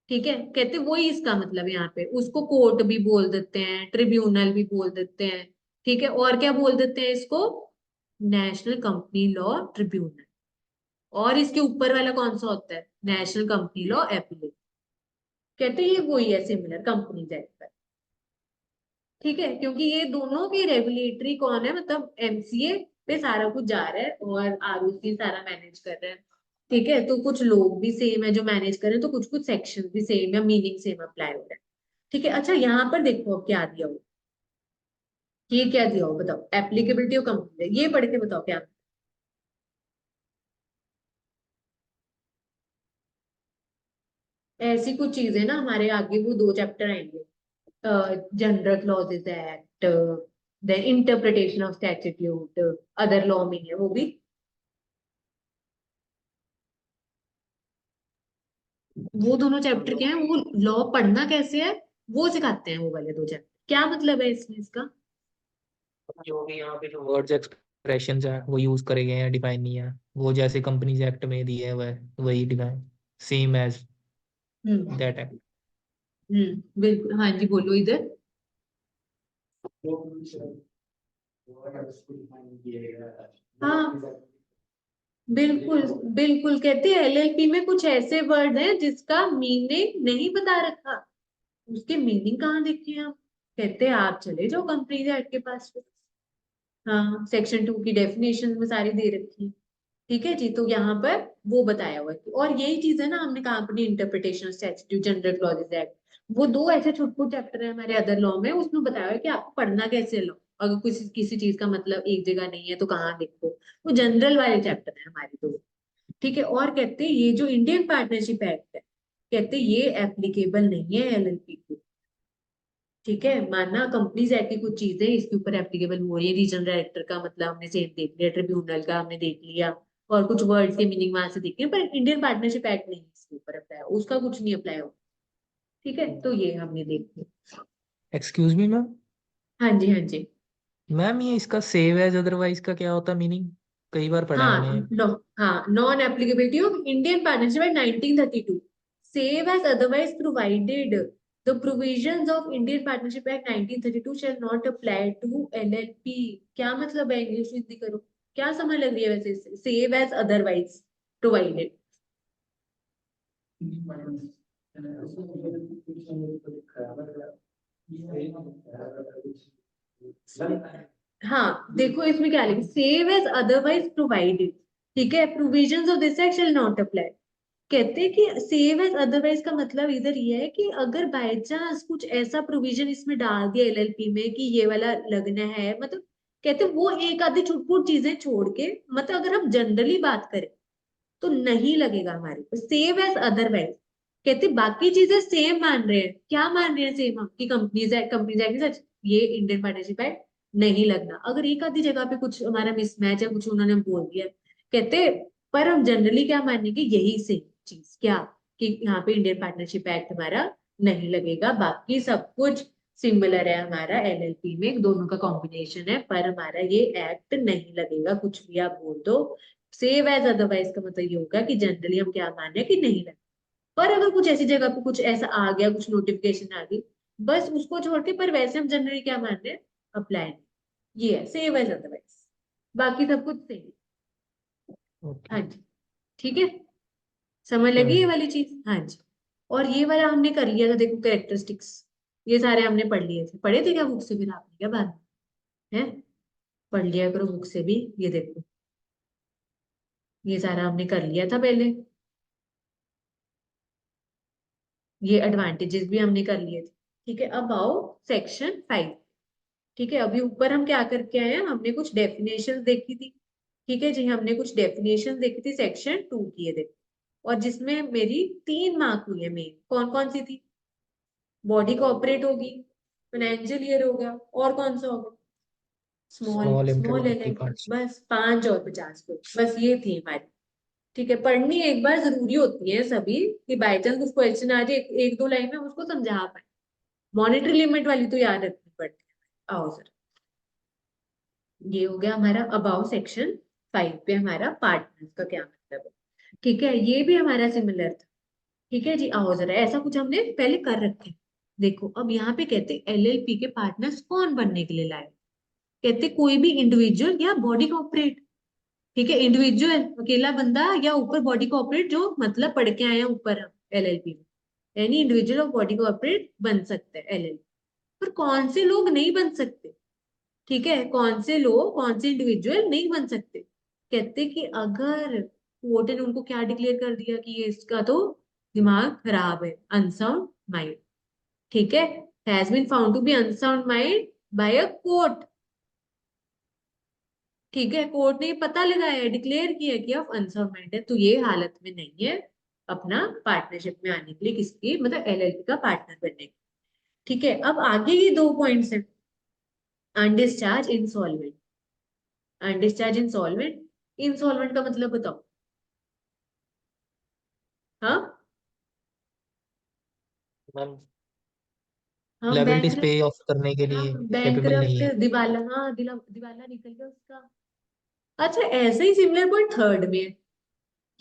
ठीक है, कहते वही इसका मतलब यहाँ पे, उसको कोर्ट भी बोल देते हैं, ट्रिब्यूनल भी बोल देते हैं, ठीक है। और क्या बोल देते हैं इसको, नेशनल कंपनी लॉ ट्रिब्यूनल। और इसके ऊपर वाला कौन सा होता है, नेशनल कंपनी लॉ एपीलेट, कहते हैं ये वही है, सिमिलर कंपनीज एक्ट का, ठीक है। क्योंकि ये दोनों की रेगुलेटरी कौन है, मतलब MCA पे सारा कुछ जा रहा है और ROC सारा मैनेज कर रहा है, ठीक है। तो कुछ लोग भी सेम है जो मैनेज कर रहे हैं, तो कुछ कुछ सेक्शन भी सेम या मीनिंग सेम अप्लाई हो रहा है, ठीक है। अच्छा यहाँ पर देखो अब क्या दिया हो, ये क्या दिया हो बताओ, एप्लीकेबिलिटी ऑफ कंपनी, ये पढ़ के बताओ क्या। ऐसी कुछ चीजें ना हमारे आगे वो 2 चैप्टर आएंगे, general clauses act, then interpretation of statute, other law में है वो भी। वो दोनों चैप्टर क्या है, वो लॉ पढ़ना कैसे है वो सिखाते हैं, वो वाले 2 चैप्टर। क्या मतलब है इसमें इसका, जो भी यहाँ पे जो वर्ड्स एक्सप्रेशंस हैं वो यूज करे गए हैं, डिफाइन नहीं है, वो जैसे कंपनीज एक्ट में दिए है वह वही define, same as hmm that act. बिल्कुल, हाँ जी बोलो इधर। हाँ बिल्कुल, बिल्कुल, कहते हैं LLP में कुछ ऐसे वर्ड हैं जिसका मीनिंग नहीं बता रखा, उसके मीनिंग कहाँ देखे हम, कहते हैं आप चले जाओ कंपनीज एक्ट के पास फिर। हाँ, सेक्शन 2 की डेफिनेशन में सारी दे रखी है, ठीक है जी। तो यहाँ पर वो बताया हुआ है, और यही चीज है ना, हमने कहा अपनी interpretation statute, general clauses act, वो 2 ऐसे छोटे छोटे चैप्टर है हमारे अदर लॉ में, उसमें बताया है कि आपको पढ़ना कैसे लो, अगर किसी चीज का मतलब एक जगह नहीं है तो कहाँ देखो, वो जनरल वाले चैप्टर है हमारे 2, ठीक है। और कहते हैं ये जो इंडियन पार्टनरशिप एक्ट है, कहते हैं ये एप्लीकेबल नहीं है LLP को, ठीक है। माना कंपनीज एक्ट की कुछ चीजें इसके ऊपर एप्लीकेबल हो रही है, रीजनल डायरेक्टर का मतलब हमने सेम देख लिया, ट्रिब्यूनल का हमने देख लिया, और कुछ वर्ड्स के मीनिंग वहां से देख लिया, पर इंडियन पार्टनरशिप एक्ट नहीं इसके ऊपर अप्लाई, उसका कुछ नहीं अप्लाई हो, ठीक है। तो ये हमने देख लिया। एक्सक्यूज मी मैम, हाँ जी, हाँ जी। मैम ये इसका सेव एज अदरवाइज का क्या होता है मीनिंग, कई बार पढ़ा है हाँ मैंने। नो, हाँ, non applicability of Indian partnership act 1932, save as otherwise provided, the provisions of Indian Partnership Act 1932 shall not apply to LLP। क्या मतलब है, इंग्लिश में हिंदी करो, क्या समझ लग रही है वैसे, सेव एज अदरवाइज प्रोवाइडेड। हाँ देखो इसमें क्या लिखा, सेव एज अदरवाइज प्रोवाइडेड, ठीक है, provisions of this act shall not apply. कहते हैं कि सेव एज अदरवाइज का मतलब इधर ये है कि अगर बाय चांस कुछ ऐसा प्रोविजन इसमें डाल दिया एलएलपी में कि ये वाला लगना है, मतलब कहते हैं वो एक आधी छुटपुट चीजें छोड़ के, मतलब अगर हम जनरली बात करें तो नहीं लगेगा हमारे को, सेव एज अदरवाइज। कहते बाकी चीजें सेम मान रहे हैं, क्या मान रहे हैं सेम हम, कि कंपनीज एक्ट सच ये इंडियन पार्टनरशिप एक्ट नहीं लगना। अगर एक आधी जगह पे कुछ हमारा मिसमैच है, कुछ उन्होंने बोल दिया, कहते पर हम जनरली क्या मानेंगे, यही सेम चीज क्या, कि यहाँ पे इंडियन पार्टनरशिप एक्ट हमारा नहीं लगेगा, बाकी सब कुछ सिमिलर है हमारा एलएलपी में, दोनों का कॉम्बिनेशन है, पर हमारा ये एक्ट नहीं लगेगा, कुछ भी आप बोल दो। सेव एज अदरवाइज का मतलब ये होगा कि जनरली हम क्या मान रहे हैं कि नहीं लगे, पर अगर कुछ ऐसी जगह पे कुछ ऐसा आ गया, कुछ नोटिफिकेशन आ गई, बस उसको छोड़ के, पर वैसे हम जनरली क्या मान रहे हैं, अप्लाई नहीं। ये है सेव एज अदरवाइज, बाकी सब कुछ सेम। ओके। हाँ जी, ठीक है, समझ लगी ये वाली चीज, हाँ जी। और ये वाला हमने कर लिया था, देखो कैरेक्टरिस्टिक्स, ये सारे हमने पढ़ लिए थे, पढ़े थे क्या बुक से, फिर आपने क्या बात है, पढ़ लिया करो बुक से भी, ये देखो ये सारा हमने कर लिया था पहले, ये एडवांटेजेस भी हमने कर लिए थे। ठीक है, अब आओ सेक्शन 5। ठीक है, अभी ऊपर हम क्या करके आए हैं, हमने कुछ डेफिनेशंस देखी थी, ठीक है जी, हमने कुछ डेफिनेशंस देखी थी सेक्शन 2 की, ये देखो, और जिसमें मेरी 3 मार्क हुई है मेन, कौन कौन सी थी, बॉडी कोऑपरेट होगी, फाइनेंशियल ईयर होगा, और कौन सा होगा, small small limited small liability LLP, parts. बस 5 और 50 को, बस ये थी हमारी। ठीक है, पढ़नी एक बार जरूरी होती है सभी, कि बाई चांस कुछ क्वेश्चन आ जाए, एक दो लाइन में हम उसको समझा पाए, मॉनेटरी लिमिट वाली तो याद रखनी पड़ती है। आओ सर, ये हो गया हमारा अबाउ सेक्शन 5 पे हमारा पार्टनर्स का क्या मतलब है। ठीक है, ये भी हमारा सिमिलर था। ठीक है जी, आओ जरा, ऐसा कुछ हमने पहले कर रखे हैं। देखो अब यहाँ पे कहते एलएलपी के पार्टनर्स कौन बनने के लिए लाए, कहते कोई भी इंडिविजुअल या बॉडी कॉर्पोरेट। ठीक है, इंडिविजुअल अकेला बंदा, या ऊपर बॉडी कॉर्पोरेट जो मतलब पढ़ के आए हैं ऊपर हम एलएलपी में, यानी इंडिविजुअल और बॉडी कॉर्पोरेट बन सकते हैं एलएलपी। पर कौन से लोग नहीं बन सकते, ठीक है, कौन से लोग, कौन से इंडिविजुअल नहीं बन सकते, कहते कि अगर कोर्ट ने उनको क्या डिक्लेयर कर दिया कि ये इसका तो दिमाग खराब है, अनसाउंड माइंड, ठीक है, has been found to be unsound mind by a court. ठीक है, कोर्ट ने पता लगाया, डिक्लेयर किया कि आप अनसाउंड माइंड है, तो ये हालत में नहीं है अपना पार्टनरशिप में आने के लिए, किसकी मतलब एलएलपी का पार्टनर बनने के। ठीक है, अब आगे ये 2 पॉइंट्स हैं, undischarged insolvent, undischarged insolvent, insolvent का मतलब बताओ, हाँ, मैम हम लायबिलिटीज बैंक, पे ऑफ करने के हाँ लिए बैंक कैपेबल नहीं है। दिवाला, हाँ दिवाला निकल गया उसका। अच्छा, ऐसे ही सिमिलर पॉइंट थर्ड में,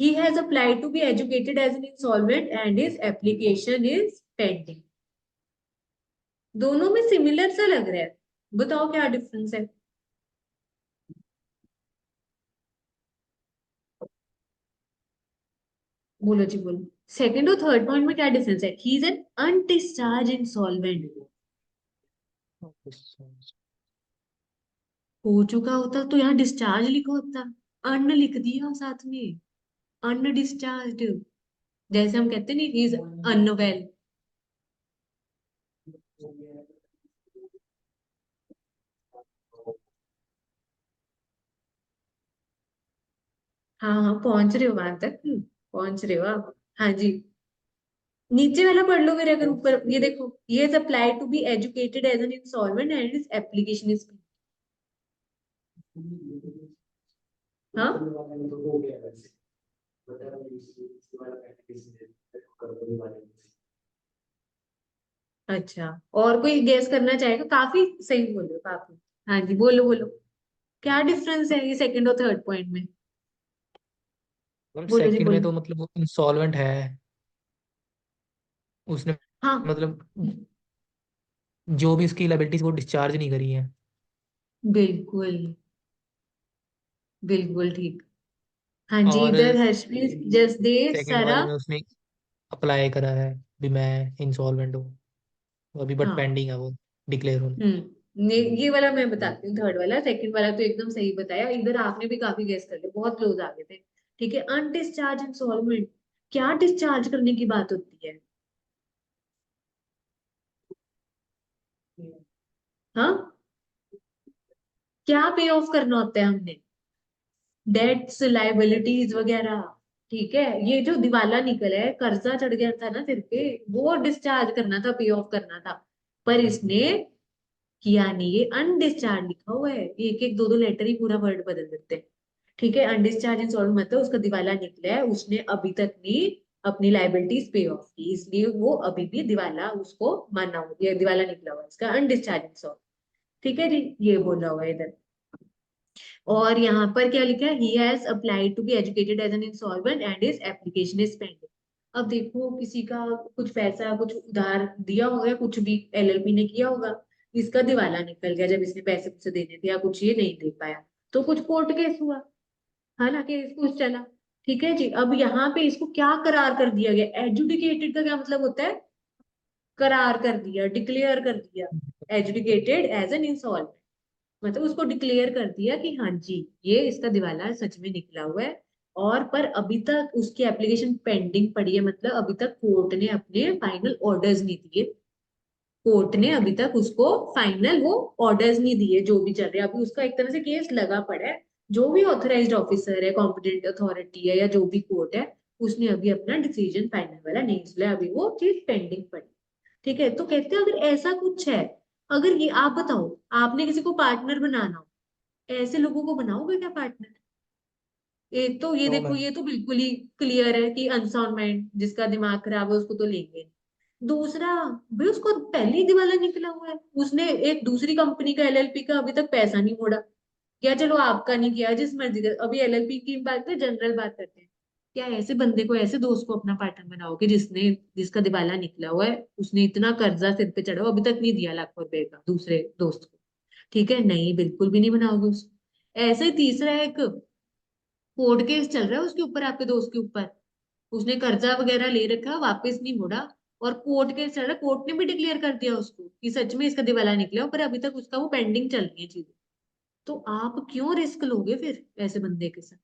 he has applied to be adjudicated as an insolvent and his application is pending. दोनों में सिमिलर सा लग रहा है, बताओ क्या डिफरेंस है, बोलो जी बोलो, सेकंड और थर्ड पॉइंट में क्या डिफरेंस है, he is an undischarged insolvent, हो चुका होता तो यहाँ डिस्चार्ज लिखा होता, अन लिख दिया साथ में, अनडिस्चार्ज्ड, जैसे हम कहते नहीं, ही इज अनवेल। हाँ हाँ, पहुंच रहे हो वहां तक, पहुंच रहे हो आप, हाँ जी। नीचे वाला पढ़ लो मेरे, अगर ऊपर ये देखो, ये is applied to be adjudicated as an insolvent and is application is, हाँ, अच्छा, और कोई गेस करना चाहेगा, काफी सही बोल रहे हो काफी, हाँ जी, बोलो बोलो, क्या डिफरेंस है ये सेकंड और थर्ड पॉइंट में, मैम बोलो जी सेकंड में बोलो। तो मतलब वो इंसॉल्वेंट है, उसने हाँ, मतलब जो भी उसकी लायबिलिटीज वो डिस्चार्ज नहीं करी है। बिल्कुल, बिल्कुल ठीक, हाँ जी, और इधर हर्षप्रीत जसदेव सेकंड सरा, वाले में उसने अप्लाई करा है भी मैं इंसॉल्वेंट हूँ, तो अभी बट हाँ पेंडिंग है वो। डिक्लेयर होना। ये वाला मैं बताती हूँ, थर्ड वाला। सेकंड वाला तो एकदम सही बताया, इधर आपने भी काफी गेस कर लिया, बहुत क्लोज आ गए थे। ठीक है, अनडिस्चार्ज इंस्टॉलमेंट, क्या डिस्चार्ज करने की बात होती है? हाँ, क्या पे ऑफ करना होता है हमने? डेट्स, लाइबिलिटीज वगैरह। ठीक है, ये जो दिवाला निकला है, कर्जा चढ़ गया था ना सिर पे, वो डिस्चार्ज करना था, पे ऑफ करना था। पर इसने किया नहीं, ये अनडिस्चार्ज लिखा हुआ है, एक एक दो दो लेटर ही पूरा वर्ड बदल देते हैं। ठीक है, अनडिस्चार्ज इंस्टॉलमेंट मतलब उसका दिवाला निकला है, उसने अभी तक नहीं अपनी लाइबिलिटीज पे ऑफ की, इसलिए वो अभी भी दिवाला उसको मानना हो, ये दिवाला निकला हुआ है इसका, अनडिस्चार्ज इंस्टॉल। ठीक है जी, ये बोला हुआ है इधर। और यहाँ पर क्या लिखा है, he has applied to be adjudicated as an insolvent and his application is pending. अब देखो, किसी का कुछ पैसा कुछ उधार दिया होगा, कुछ भी एलएलपी ने किया होगा, इसका दिवाला निकल गया जब इसने पैसे मुझसे देने थे, या कुछ ये नहीं दे पाया, तो कुछ कोर्ट केस हुआ, हालांकि इसको चला। ठीक है जी, अब यहाँ पे इसको क्या करार कर दिया गया, एजुडिकेटेड का क्या मतलब होता है? करार कर दिया, डिक्लेयर कर दिया, एजुडिकेटेड एज एन इंसॉल्वेंट, मतलब उसको डिक्लेयर कर दिया कि हाँ जी, ये इसका दिवाला सच में निकला हुआ है। और पर अभी तक उसकी एप्लीकेशन पेंडिंग पड़ी है, मतलब अभी तक कोर्ट ने अपने फाइनल ऑर्डर्स नहीं दिए। कोर्ट ने अभी तक उसको फाइनल वो ऑर्डर्स नहीं दिए, जो भी चल रहा है अभी उसका एक तरह से केस लगा पड़ा है। जो भी ऑथराइज्ड ऑफिसर है, कॉम्पिटेंट अथॉरिटी है, या जो भी कोर्ट है, उसने अभी अपना डिसीजन फाइनल वाला नहीं सुना, अभी वो चीज पेंडिंग पड़ी। ठीक है, तो कहते हैं अगर ऐसा कुछ है, अगर ये आप बताओ, आपने किसी को पार्टनर बनाना हो, ऐसे लोगों को बनाओगे क्या पार्टनर? एक तो ये नो देखो, मैम। ये तो बिल्कुल ही क्लियर है कि अनसाउंड माइंड, जिसका दिमाग खराब है उसको तो लेंगे नहीं। दूसरा, भाई उसको पहले ही दिवाला निकला हुआ है, उसने एक दूसरी कंपनी का एलएलपी का अभी तक पैसा नहीं मोड़ा। या चलो आपका नहीं किया, जिस मर्जी का, अभी एलएलपी की बात है, जनरल बात करते हैं। क्या ऐसे बंदे को, ऐसे दोस्त को अपना पार्टनर बनाओगे जिसने, जिसका दिवाला निकला हुआ है, उसने इतना कर्जा सिर पे चढ़ा हुआ, अभी तक नहीं दिया लाखों रुपए का दूसरे दोस्त को? ठीक है, नहीं, बिल्कुल भी नहीं बनाओगे उसको। ऐसे ही तीसरा एक कोर्ट केस चल रहा है उसके ऊपर, आपके दोस्त के ऊपर, उसने कर्जा वगैरह ले रखा, वापस नहीं मुड़ा, और कोर्ट केस चल रहा है, कोर्ट ने भी डिक्लेयर कर दिया उसको कि सच में इसका दिवाला निकला हो, पर अभी तक उसका वो पेंडिंग चल रही है चीजें। तो आप क्यों रिस्क लोगे फिर ऐसे बंदे के साथ?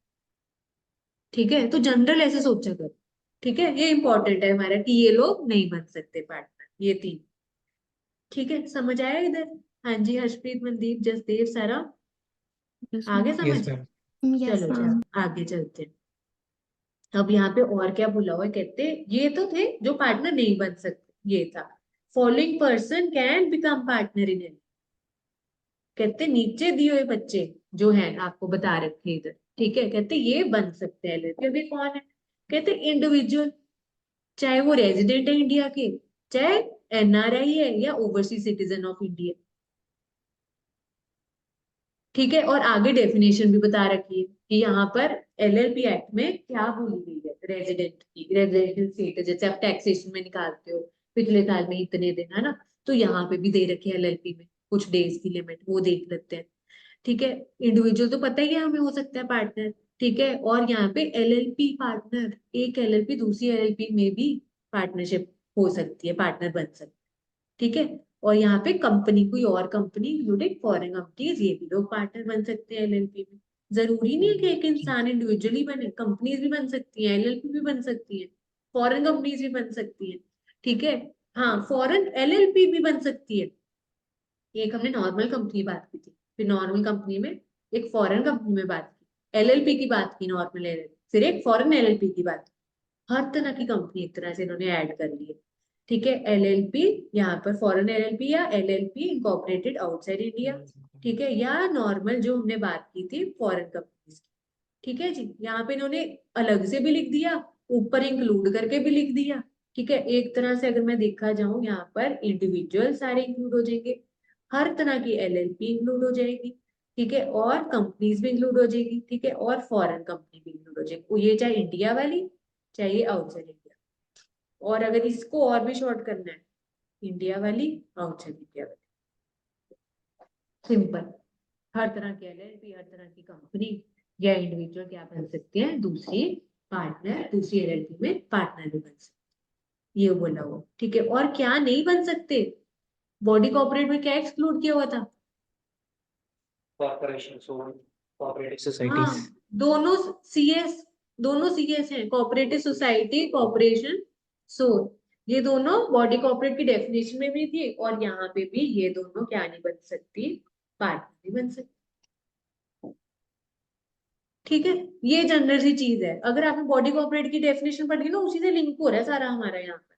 ठीक है, तो जनरल ऐसे सोचा कर। ठीक है, ये इंपॉर्टेंट है हमारा कि ये लोग नहीं बन सकते पार्टनर, ये तीन। ठीक है, समझ आया इधर? हाँ जी, हर्षप्रीत, मनदीप, जसदेव, सारा, यस आगे समझ? Yes ma'am. यस चलो जी, मैम। आगे चलते हैं। अब यहाँ पे और क्या बोला हुआ है, कहते ये तो थे जो पार्टनर नहीं बन सकते, ये था following person can become partner in. कहते नीचे दिए हुए बच्चे जो है आपको बता रखे इधर, ठीक है, कहते ये बन सकते हैं एलएलपी। अभी कौन है? कहते इंडिविजुअल, चाहे वो रेजिडेंट है इंडिया के, चाहे एनआरआई है, या ओवरसीज सिटीजन ऑफ इंडिया। ठीक है, और आगे डेफिनेशन भी बता रखी है कि यहाँ पर एलएलपी एक्ट में क्या बोली गई है, रेजिडेंट की, रेजिडेंशियल स्टेटस, जैसे आप टैक्सेशन में निकालते हो, पिछले साल में इतने दिन, है ना, तो यहाँ पे भी दे रखे हैं एलएलपी में कुछ डेज की लिमिट, वो देख लेते हैं। ठीक है, इंडिविजुअल तो पता ही है हमें हो सकता है पार्टनर। ठीक है, और यहाँ पे एलएलपी पार्टनर, एक एलएलपी दूसरी एलएलपी में भी पार्टनरशिप हो सकती है, पार्टनर बन सकती है। ठीक है, और यहाँ पे कंपनी, कोई और कंपनी इंक्लूडिंग फॉरेन कंपनीज, ये भी लोग पार्टनर बन सकते हैं एलएलपी में। जरूरी नहीं है कि एक इंसान इंडिविजुअली बने, कंपनीज भी बन सकती है, एलएलपी भी बन सकती है, फॉरेन कंपनीज भी बन सकती है। ठीक है, हाँ, फॉरेन एलएलपी भी बन सकती है। एक हमने नॉर्मल कंपनी बात की थी, फिर नॉर्मल कंपनी में एक फॉरेन कंपनी में बात की, एलएलपी की बात की, नॉर्मल एलएलपी, फिर एक फॉरेन एलएलपी की बात की। हर तरह की कंपनी एक तरह से इन्होंने ऐड कर ली है। ठीक है, एलएलपी यहाँ पर फॉरेन एलएलपी, या एलएलपी इनकॉर्पोरेटेड आउटसाइड इंडिया। ठीक है, या नॉर्मल जो हमने बात की थी फॉरेन कंपनीज की। ठीक है जी, यहाँ पे इन्होंने अलग से भी लिख दिया, ऊपर इंक्लूड करके भी लिख दिया। ठीक है, एक तरह से अगर मैं देखा जाऊं, यहाँ पर इंडिविजुअल सारे इंक्लूड हो जाएंगे, हर तरह की एलएलपी इंक्लूड हो जाएगी। ठीक है, और कंपनीज भी इंक्लूड हो जाएगी। ठीक है, और फॉरेन कंपनी भी इंक्लूड हो जाएगी, वो ये चाहे इंडिया वाली, चाहे आउटसाइड इंडिया। और अगर इसको और भी शॉर्ट करना है, इंडिया वाली, आउटसाइड इंडिया वाली, सिंपल। हर तरह की एलएलपी, हर तरह की कंपनी या इंडिविजुअल क्या बन सकते हैं, दूसरी पार्टनर, दूसरी एलएलपी में पार्टनर भी बन सकते हैं, ये बोला हुआ। ठीक है, और क्या नहीं बन सकते? बॉडी कॉर्पोरेट में क्या एक्सक्लूड किया हुआ था? कॉर्पोरेशन कोऑपरेटिव हाँ, सोसाइटीज। दोनों सीएस, दोनों सीएस हैं, कोऑपरेटिव सोसाइटी, कॉर्पोरेशन, सोल, ये दोनों बॉडी कॉर्पोरेट की डेफिनेशन में भी थी, और यहाँ पे भी ये दोनों क्या नहीं बन सकती, पार्टनर नहीं बन सकती। ठीक है, ये जनरल सी चीज है। अगर आपने बॉडी कॉर्पोरेट की डेफिनेशन पढ़ी ना, उसी से लिंक हो रहा है सारा हमारा यहाँ पर,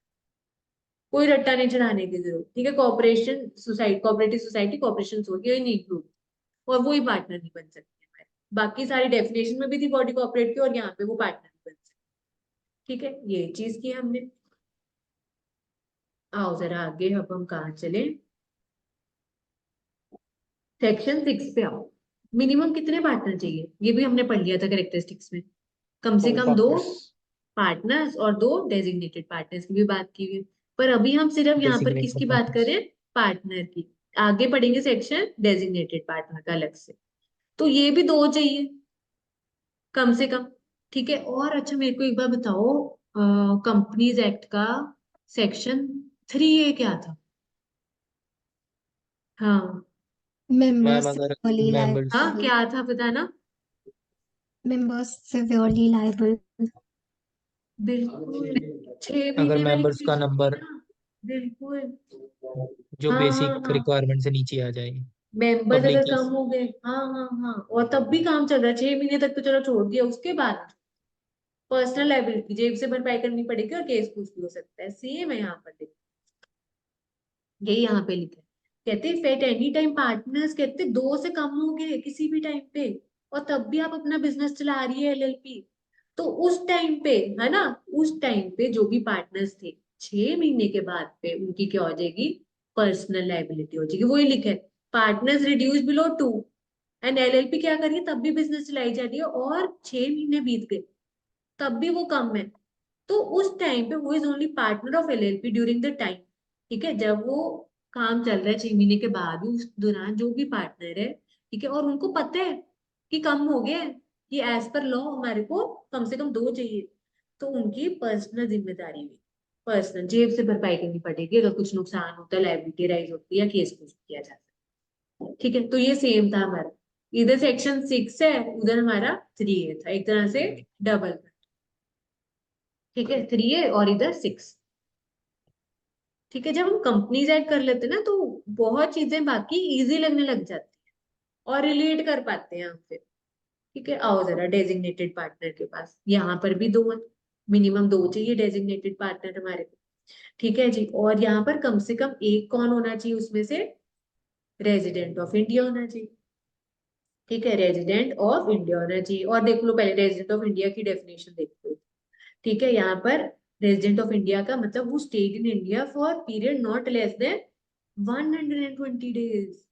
कोई रट्टा नहीं चढ़ाने की जरूरत। ठीक है, corporation society, cooperative society, corporation sole, ये नहीं इंक्लूड, और वो ही पार्टनर नहीं बन सकते हमारे। बाकी सारी डेफिनेशन में भी थी बॉडी कॉर्पोरेट की, और यहाँ पे वो पार्टनर नहीं बन सकते। ठीक है, ये चीज की हमने। आओ जरा आगे, अब हम कहाँ चले, सेक्शन 6 पे आओ। मिनिमम कितने पार्टनर चाहिए, ये भी हमने पढ़ लिया था कैरेक्टरिस्टिक्स में। कम से कम 2 पार्टनर्स और 2 डेजिग्नेटेड पार्टनर्स की भी बात की हुई। पर अभी हम सिर्फ यहाँ पर किसकी डेसिग्नेटेड बात पार्टनर्स। करें, पार्टनर की। आगे पढ़ेंगे सेक्शन डेजिग्नेटेड पार्टनर का अलग से। तो ये भी 2 चाहिए कम से कम। ठीक है, और अच्छा मेरे को एक बार बताओ, कंपनीज एक्ट का सेक्शन 3A क्या था? हाँ, मैम Members अगर severely मेंबर्स, हाँ, liable. क्या था पता ना? Members severely liable. बिल्कुल, 6 अगर महीने मेंबर्स का वेरिफिकेशन नंबर ना, बिल्कुल। जो हाँ हाँ बेसिक हाँ, रिक्वायरमेंट से नीचे आ जाए। मेंबर्स पब्लिक अगर की। कम हो गए, हाँ हाँ हाँ, और तब भी काम चल रहा है 6 महीने तक, तो चलो छोड़ दिया, उसके बाद पर्सनल लाइबिलिटी, जेब से भरपाई करनी पड़ेगी और केस कुछ भी हो सकता है। सेम है यहाँ पर, देखो यही यहाँ पे लिखा है। कहते फेट एनी टाइम पार्टनर्स, कहते 2 से कम हो गए किसी भी टाइम पे, और तब भी आप अपना बिजनेस चला रही है एलएलपी, तो उस टाइम पे, है ना, उस टाइम पे जो भी पार्टनर्स थे, 6 महीने के बाद पे उनकी क्या हो जाएगी, पर्सनल लाइबिलिटी हो जाएगी। वही लिखा है, partners reduce below 2 and LLP क्या करिए, तब भी बिजनेस चलाई जा रही है और 6 महीने बीत गए, तब भी वो कम है, तो उस टाइम पे वो is only partner of LLP during the time. ठीक है, जब वो काम चल रहा है 6 महीने के बाद भी, उस दौरान जो भी पार्टनर है, ठीक है, और उनको पता है कि कम हो गया है, कि एज पर लॉ हमारे को कम से कम 2 चाहिए, तो उनकी पर्सनल जिम्मेदारी में पर्सनल जेब से भरपाई करनी पड़ेगी अगर कुछ नुकसान होता है, लाइबिलिटी राइज होती है, या केस कुछ किया जाता है। ठीक है, तो ये सेम था हमारा, इधर सेक्शन 6 है, उधर हमारा 3A था, एक तरह से डबल। ठीक है, 3A और इधर 6। ठीक है, जब हम कंपनीज ऐड कर लेते हैं ना, तो बहुत चीजें बाकी इजी लगने लग जाती है, और रिलेट कर पाते हैं हम फिर। ठीक है, आओ जरा डेजिग्नेटेड पार्टनर के पास, यहाँ पर भी 2 है, मिनिमम 2 चाहिए डेजिग्नेटेड पार्टनर हमारे को। ठीक है जी, और यहाँ पर कम से कम एक कौन होना चाहिए उसमें से, रेजिडेंट ऑफ इंडिया होना चाहिए। ठीक है, रेजिडेंट ऑफ इंडिया होना चाहिए, और देख लो पहले रेजिडेंट ऑफ इंडिया की डेफिनेशन देख लो। ठीक है, यहाँ पर रेजिडेंट ऑफ इंडिया का मतलब वो stayed in India for period not less than 120 days.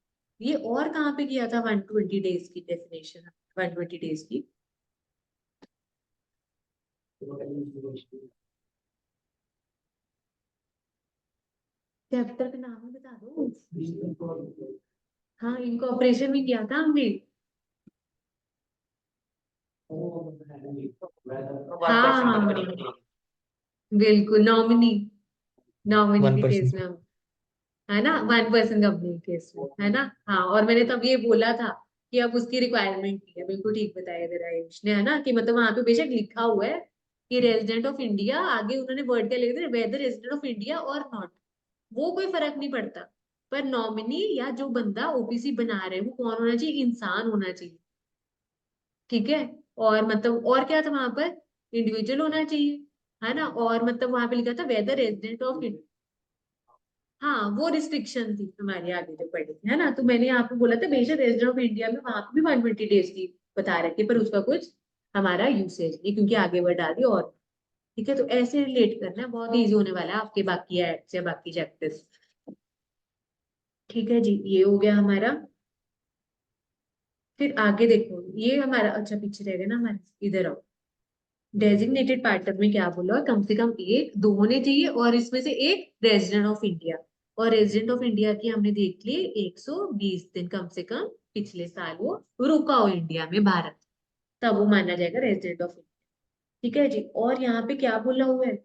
ये और कहाँ पे किया था 120 डेज की डेफिनेशन, 120 डेज की? चैप्टर का नाम ही बता दो। हाँ, इनकॉर्पोरेशन में किया था हमने। हाँ हाँ, बिल्कुल, नॉमिनी, नॉमिनी वन के केस पर्सन। में हम, है ना, 1% कंपनी केस में, है ना। हाँ, और मैंने तब ये बोला था कि अब उसकी रिक्वायरमेंट नहीं है, बिल्कुल ठीक बताया जरा आयुष ने, है ना, कि मतलब वहां पे बेशक लिखा हुआ है कि रेजिडेंट ऑफ इंडिया, आगे उन्होंने वर्ड क्या लिख दिया, वेदर रेजिडेंट ऑफ इंडिया और नॉट, वो कोई फर्क नहीं पड़ता, पर नॉमिनी या जो बंदा ओपीसी बना रहे हैं वो कौन होना चाहिए, इंसान होना चाहिए। ठीक है, और मतलब और क्या था वहां पर, इंडिविजुअल होना चाहिए, है ना, और मतलब वहां पे लिखा था वेदर रेजिडेंट ऑफ, हाँ वो रिस्ट्रिक्शन थी हमारे, आगे जो पड़ी थी, है ना। तो मैंने यहाँ पे बोला था बेशक रेजिडेंट ऑफ इंडिया में वहां पे भी 120 डेज की बता रखी है, पर उसका कुछ हमारा यूसेज नहीं, क्योंकि आगे बढ़ डाली और। ठीक है, तो ऐसे रिलेट करना है, बहुत इजी होने वाला है आपके बाकी एक्ट्स या बाकी चैप्टर्स। ठीक है जी, ये हो गया हमारा। फिर आगे देखो, ये हमारा अच्छा पीछे रह गया ना हमारे, इधर आओ। डेजिग्नेटेड पार्टनर में क्या बोला, कम से कम एक, 2 होने चाहिए, और इसमें से एक रेजिडेंट ऑफ इंडिया। और रेजिडेंट ऑफ इंडिया की हमने देख ली 120 दिन कम से कम पिछले साल वो रुका हो इंडिया में, भारत, तब वो माना जाएगा रेजिडेंट ऑफ इंडिया। ठीक है जी, और यहाँ पे क्या बोला हुआ है,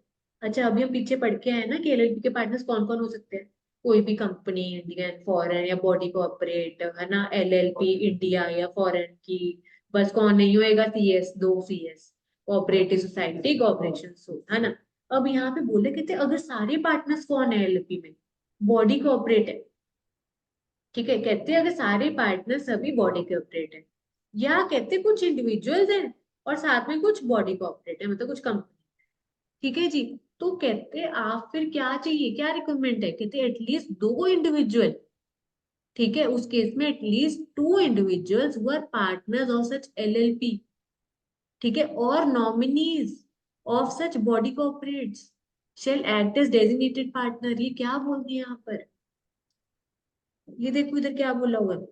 अच्छा अभी हम पीछे पढ़ के आए ना कि एलएलपी के पार्टनर्स कौन कौन हो सकते हैं, कोई भी कंपनी, इंडियन, फॉरेन या बॉडी कॉर्पोरेट, है ना, एलएलपी इंडिया या फॉरेन की, बस कौन नहीं होएगा, सीएस, दो CS, cooperative society, corporation suit, है ना। अब यहाँ पे बोले कहते अगर सारे पार्टनर्स कौन है एलएलपी में, बॉडी कॉर्पोरेट है, ठीक है, कहते अगर सारे पार्टनर सभी बॉडी कॉर्पोरेट है, या कहते कुछ इंडिविजुअल्स हैं और साथ में कुछ बॉडी कॉर्पोरेट है, मतलब कुछ कंपनी, ठीक है जी। तो कहते आप फिर क्या चाहिए, क्या रिक्वायरमेंट है, कहते एटलीस्ट दो इंडिविजुअल, ठीक है, उस केस में at least two individuals who are partners of such LLP, ठीक है, और nominees of such body corporates shall act as designated partner. ये क्या बोल दिया यहाँ पर, ये देखो इधर क्या बोला हुआ है,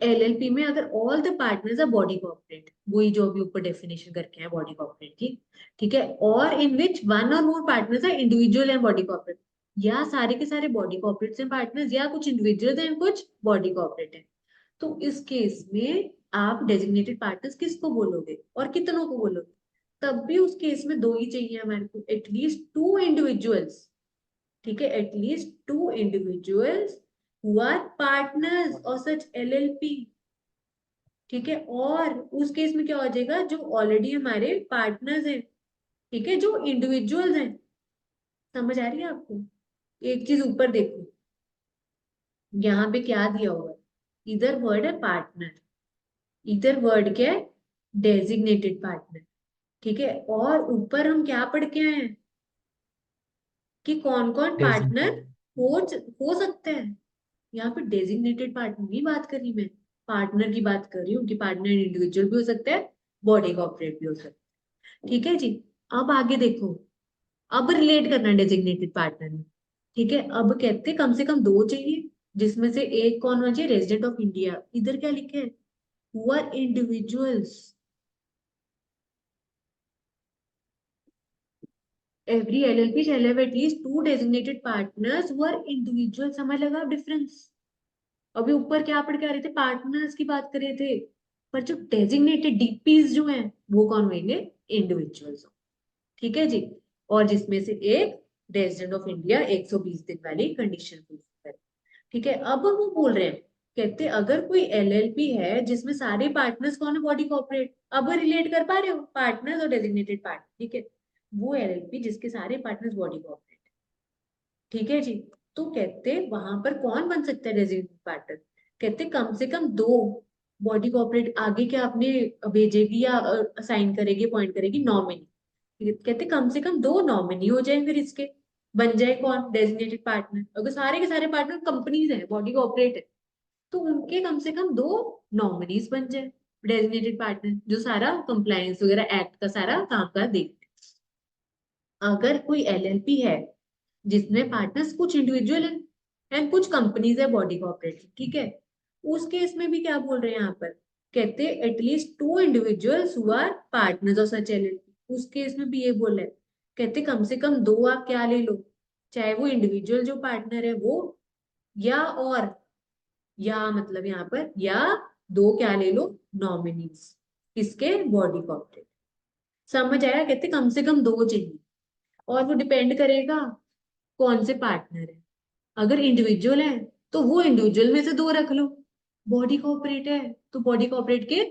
एलएलपी में अगर all the partners our body corporate, वही जो अभी ऊपर डेफिनेशन करके है बॉडी कॉर्पोरेट की, ठीक है, और इन which one or more partners are individual and body corporate, या सारे के सारे बॉडी कॉर्पोरेट्स एंड पार्टनर्स, या कुछ इंडिविजुअल्स एंड कुछ बॉडी कॉर्पोरेट है, तो इस केस में आप डेजिग्नेटेड पार्टनर्स किसको बोलोगे और कितनों को बोलोगे, तब भी उस केस में दो ही चाहिए हमारे को, एटलीस्ट टू इंडिविजुअल्स, ठीक है, at least two individuals who are partners और सच एलएलपी, ठीक है, और उस केस में क्या हो जाएगा, जो ऑलरेडी हमारे पार्टनर्स हैं, ठीक है, जो इंडिविजुअल्स हैं, समझ आ रही है आपको। एक चीज ऊपर देखो, यहाँ पे क्या दिया हुआ है, इधर वर्ड है पार्टनर, इधर वर्ड क्या है, डेजिग्नेटेड पार्टनर, ठीक है, और ऊपर हम क्या पढ़ के आए हैं कि कौन कौन पार्टनर डेजिग्नेटेड हो सकते हैं, यहाँ पे डेजिग्नेटेड पार्टनर की बात कर रही मैं, पार्टनर की बात कर रही हूँ कि पार्टनर इंडिविजुअल भी हो सकता है, बॉडी कॉर्पोरेट भी हो सकता है, ठीक है जी। अब आगे देखो, अब रिलेट करना डेजिग्नेटेड पार्टनर में, ठीक है, अब कहते कम से कम दो चाहिए, जिसमें से एक कौन होना चाहिए, रेजिडेंट ऑफ इंडिया, इधर क्या लिखे है, who are individuals, every LLP shall have at least two designated partners who are individual। समझ लगा डिफरेंस, अभी ऊपर क्या पढ़ के आ रहे थे, पार्टनर्स की बात कर रहे थे, पर जो डेजिग्नेटेड डीपीज जो हैं वो कौन होंगे, इंडिविजुअल्स, ठीक है जी, और जिसमें से एक रेजिडेंट ऑफ इंडिया 120 दिन वाली कंडीशन पूरी, ठीक है। अब वो बोल रहे हैं, कहते अगर कोई एलएलपी है जिसमें सारे पार्टनर्स कौन है, बॉडी कॉर्पोरेट, अब रिलेट कर पा रहे हो पार्टनर्स और डेजिग्नेटेड पार्टनर, ठीक है, वो एलएलपी जिसके सारे पार्टनर्स बॉडी कॉर्पोरेट, ठीक है जी, तो कहते वहां पर कौन बन सकता है डेजिग्नेटेड पार्टनर, कहते कम से कम दो बॉडी कॉर्पोरेट, आगे क्या आपने भेजेगी या असाइन करेगी, अपॉइंट करेगी, नॉमिनी, कहते कम से कम दो नॉमिनी हो जाए, फिर इसके बन जाए कौन, डेजिग्नेटेड पार्टनर। अगर सारे के सारे पार्टनर कंपनीज हैं, बॉडी कॉर्पोरेट है, तो उनके कम से कम दो नॉमिनीज बन जाए, डेजिग्नेटेड पार्टनर, जो सारा कंप्लायंस वगैरह एक्ट का सारा काम कर देखते। अगर कोई एलएलपी है जिसमें पार्टनर्स कुछ इंडिविजुअल है एंड कुछ कंपनीज है बॉडी कॉर्पोरेट, ठीक है, उस केस में भी क्या बोल रहे हैं यहाँ पर, कहते at least two individuals who are partners of such LLP, उस केस में भी ये बोल रहे हैं, कहते कम से कम दो आप क्या ले लो, चाहे वो इंडिविजुअल जो पार्टनर है वो, या और, या मतलब यहाँ पर, या दो क्या ले लो, नॉमिनीज, किसके, बॉडी कॉर्पोरेट, समझ आया, कहते कम से कम दो चाहिए, और वो डिपेंड करेगा कौन से पार्टनर है, अगर इंडिविजुअल है तो वो इंडिविजुअल में से दो रख लो, बॉडी कॉर्पोरेट है तो बॉडी कॉर्पोरेट के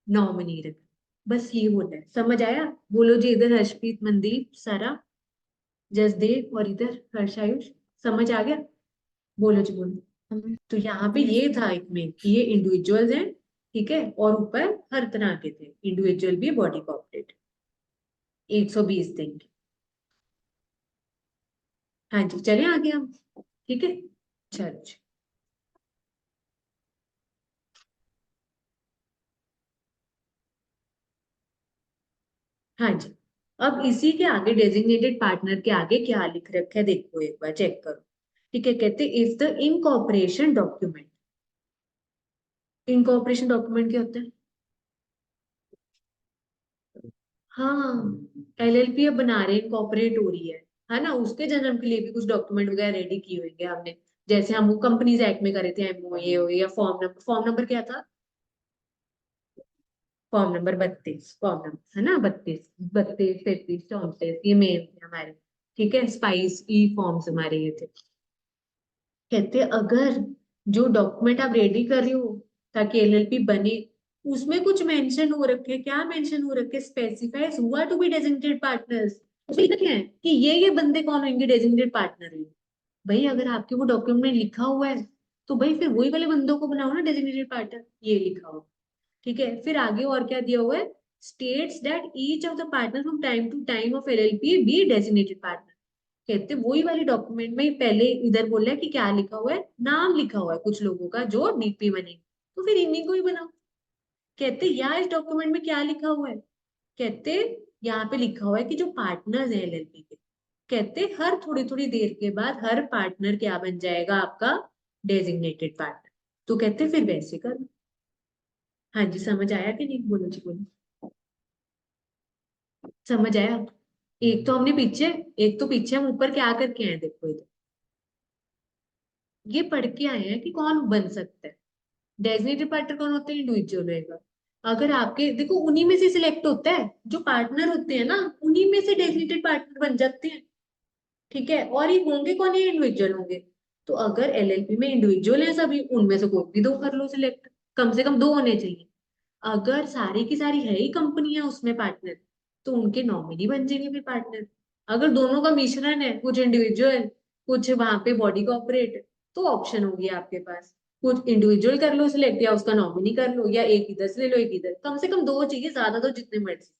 नॉमिनी रख, बस ये होता है, समझ आया। बोलो जी इधर हर्षप्रीत, मनदीप, सारा, जसदेव, और इधर हर्षायुष, समझ आ गया, बोलो जी बोलो। तो यहाँ पे ये था एक में कि ये इंडिविजुअल्स हैं, ठीक है, और ऊपर हर तरह के थे, इंडिविजुअल भी, बॉडी कॉर्पोरेट, 120 दिन के। हाँ जी, चले आगे हम, ठीक है, चलो जी। हाँ जी, अब इसी के आगे डेजिग्नेटेड पार्टनर के आगे क्या लिख रखा है, देखो एक बार चेक करो, ठीक है, कहते if the incorporation document, incorporation document क्या होता है, हाँ, एलएलपी अब बना रहे हैं, इनकॉर्पोरेट हो रही है ना, उसके जन्म के लिए भी कुछ डॉक्यूमेंट वगैरह रेडी किए हुए हैं हमने, जैसे हम वो कंपनीज एक्ट में करे थे, एमओए हो या फॉर्म नंबर क्या था, फॉर्म नंबर 32, फॉर्म नंबर है ना, 32, 32, 33, 34, ये मेन थे हमारे, ठीक है, स्पाइस ई फॉर्म्स हमारे ये थे, कहते अगर जो डॉक्यूमेंट आप रेडी कर रहे हो ताकि एलएलपी बने, उसमें कुछ मेंशन हो रखे, क्या मेंशन हो रखे, स्पेसिफाइज हुआ टू बी डेजिग्नेटेड पार्टनर्स, उसमें लिखा है कि ये बंदे कौन होंगे डेजिग्नेटेड पार्टनर है। भाई अगर आपके वो डॉक्यूमेंट में लिखा हुआ है तो भाई फिर वही वाले बंदों को बनाओ ना डेजिग्नेटेड पार्टनर, ये लिखा हो। ठीक है, फिर आगे और क्या दिया हुआ है, states that each of the partner from time to time of LLP be designated partner. कहते वही वाली डॉक्यूमेंट में पहले इधर बोला है कि क्या लिखा हुआ है, नाम लिखा हुआ है कुछ लोगों का जो डीपी बनेंगे, तो फिर इन्हीं को ही बनाओ। कहते यार इस डॉक्यूमेंट में क्या लिखा हुआ है, कहते यहाँ पे लिखा हुआ है कि जो पार्टनर्स है एलएलपी के, कहते हर थोड़ी थोड़ी देर के बाद हर पार्टनर क्या बन जाएगा आपका डेजिग्नेटेड पार्टनर। तो कहते फिर वैसे कर। हाँ जी समझ आया कि नहीं, बोलो जी बोलो, समझ आया। एक तो हमने पीछे, एक तो पीछे हम ऊपर क्या करके आए देखो इधर, ये पढ़ के आए हैं कि कौन बन सकता है डेजिग्नेटेड पार्टनर, कौन होता है, इंडिविजुअल रहेगा। अगर आपके देखो उन्हीं में से सिलेक्ट होता है, जो पार्टनर होते हैं ना उन्हीं में से डेजिग्नेटेड पार्टनर बन जाते हैं। ठीक है, और ये होंगे कौन, ये इंडिविजुअल होंगे। तो अगर एलएलपी में इंडिविजुअल है सभी, उनमें से कोई भी दो कर लो सिलेक्ट, कम से कम दो होने चाहिए। अगर सारी की सारी है ही कंपनियां उसमें पार्टनर, तो उनके नॉमिनी बन जाएंगे फिर पार्टनर। अगर दोनों का मिश्रण है, कुछ इंडिविजुअल कुछ वहां पे बॉडी कॉर्पोरेट, तो ऑप्शन होगी आपके पास, कुछ इंडिविजुअल कर लो सिलेक्ट या उसका नॉमिनी कर लो, या एक इधर से ले लो एक इधर, कम से कम दो चाहिए, ज्यादा तो जितने मर्जी।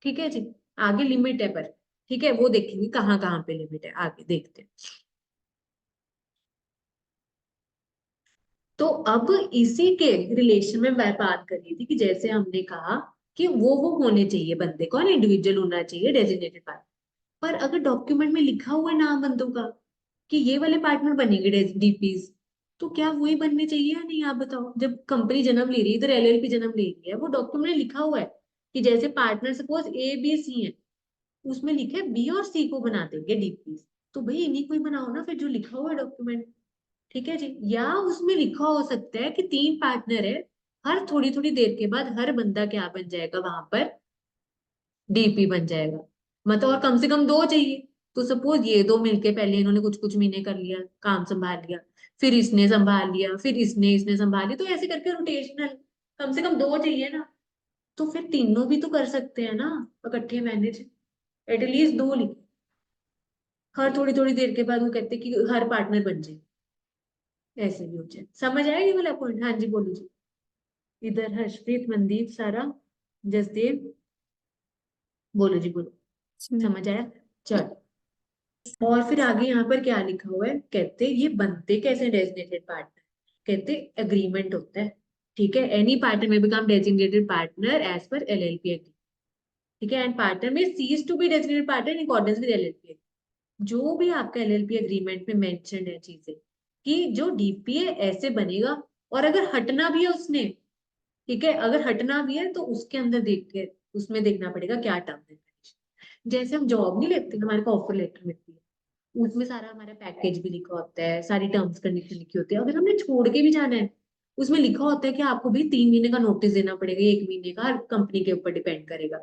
ठीक है जी, आगे लिमिट है पर, ठीक है वो देखेंगे कहाँ कहाँ पे लिमिट है, आगे देखते हैं। तो अब इसी के रिलेशन में मैं बात कर रही थी कि जैसे हमने कहा कि वो होने चाहिए बंदे, कौन इंडिविजुअल होना चाहिए डेजिग्नेटेड पार्टनर, पर अगर डॉक्यूमेंट में लिखा हुआ है नाम बंदों का कि ये वाले पार्टनर बनेंगे डीपीज, तो क्या वही बनने चाहिए या नहीं, आप बताओ। जब कंपनी जन्म ले रही है, इधर एलएलपी जन्म ले रही है, वो डॉक्यूमेंट में लिखा हुआ है कि जैसे partner suppose A B C है, उसमें लिखे बी और सी को बना देंगे डीपीज, तो भाई इन्हीं को ही बनाओ ना फिर जो लिखा हुआ है डॉक्यूमेंट। ठीक है जी, या उसमें लिखा हो सकता है कि तीन पार्टनर है, हर थोड़ी थोड़ी देर के बाद हर बंदा क्या बन जाएगा वहां पर, डीपी बन जाएगा। मतलब और कम से कम दो चाहिए। तो सपोज ये दो मिलके पहले इन्होंने कुछ कुछ महीने कर लिया, काम संभाल लिया, फिर इसने संभाल लिया, फिर इसने संभाल लिया, तो ऐसे करके रोटेशनल, कम से कम दो चाहिए ना। तो फिर तीनों भी तो कर सकते हैं ना इकट्ठे मैनेज, एटलीस्ट दो लिखे, हर थोड़ी थोड़ी देर के बाद वो कहते हैं कि हर पार्टनर बन जाए, ऐसे भी हो जाए। समझ आया ये वाला पॉइंट, हाँ जी बोलो जी। इधर हर्षप्रीत मनदीप सारा जसदेव, बोलो जी बोलो, समझ आया। चलो, और फिर आगे यहाँ पर क्या लिखा हुआ है, कहते ये बनते कैसे डेजिग्नेटेड पार्टनर, कहते एग्रीमेंट होता है। ठीक है, any partner may become designated partner as per LLP agreement. ठीक है, and partner may cease to be designated partner in accordance with LLP. जो भी आपका एलएलपी एग्रीमेंट में मेंशन है चीजें कि जो डीपीए ऐसे बनेगा, और अगर हटना भी है उसने, ठीक है अगर हटना भी है तो उसके अंदर देख के उसमें देखना पड़ेगा क्या टर्म एंड कंडीशन। जैसे हम जॉब नहीं लेते, हमारे को ऑफर लेटर मिलती है, उसमें सारा हमारा पैकेज भी लिखा होता है, सारी टर्म्स कंडीशन लिखी होती है। अगर हमने छोड़ के भी जाना है, उसमें लिखा होता है कि आपको भी 3 महीने का नोटिस देना पड़ेगा, 1 महीने का, हर कंपनी के ऊपर डिपेंड करेगा।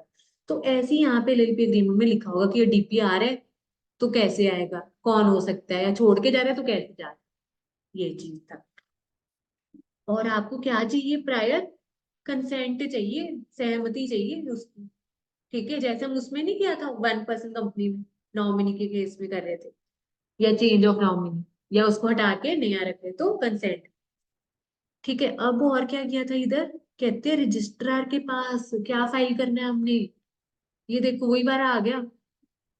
तो ऐसे ही यहाँ पे एलएलपी एग्रीमेंट में लिखा होगा कि ये डीपी आ रहा है तो कैसे आएगा, कौन हो सकता है, या छोड़ के जा रहा है तो कैसे जा रहा है, ये चीज था। और आपको क्या चाहिए, प्रायर कंसेंट चाहिए, सहमति चाहिए उसकी। ठीक है, जैसे हम उसमें नहीं किया था 1% कंपनी में, नॉमिनी के केस में कर रहे थे, या चेंज ऑफ नॉमिनी, या उसको हटा के नया रख रहे तो कंसेंट। ठीक है, अब और क्या किया था इधर, कहते हैं रजिस्ट्रार के पास क्या फाइल करना है हमने, ये देखो वही बार आ गया,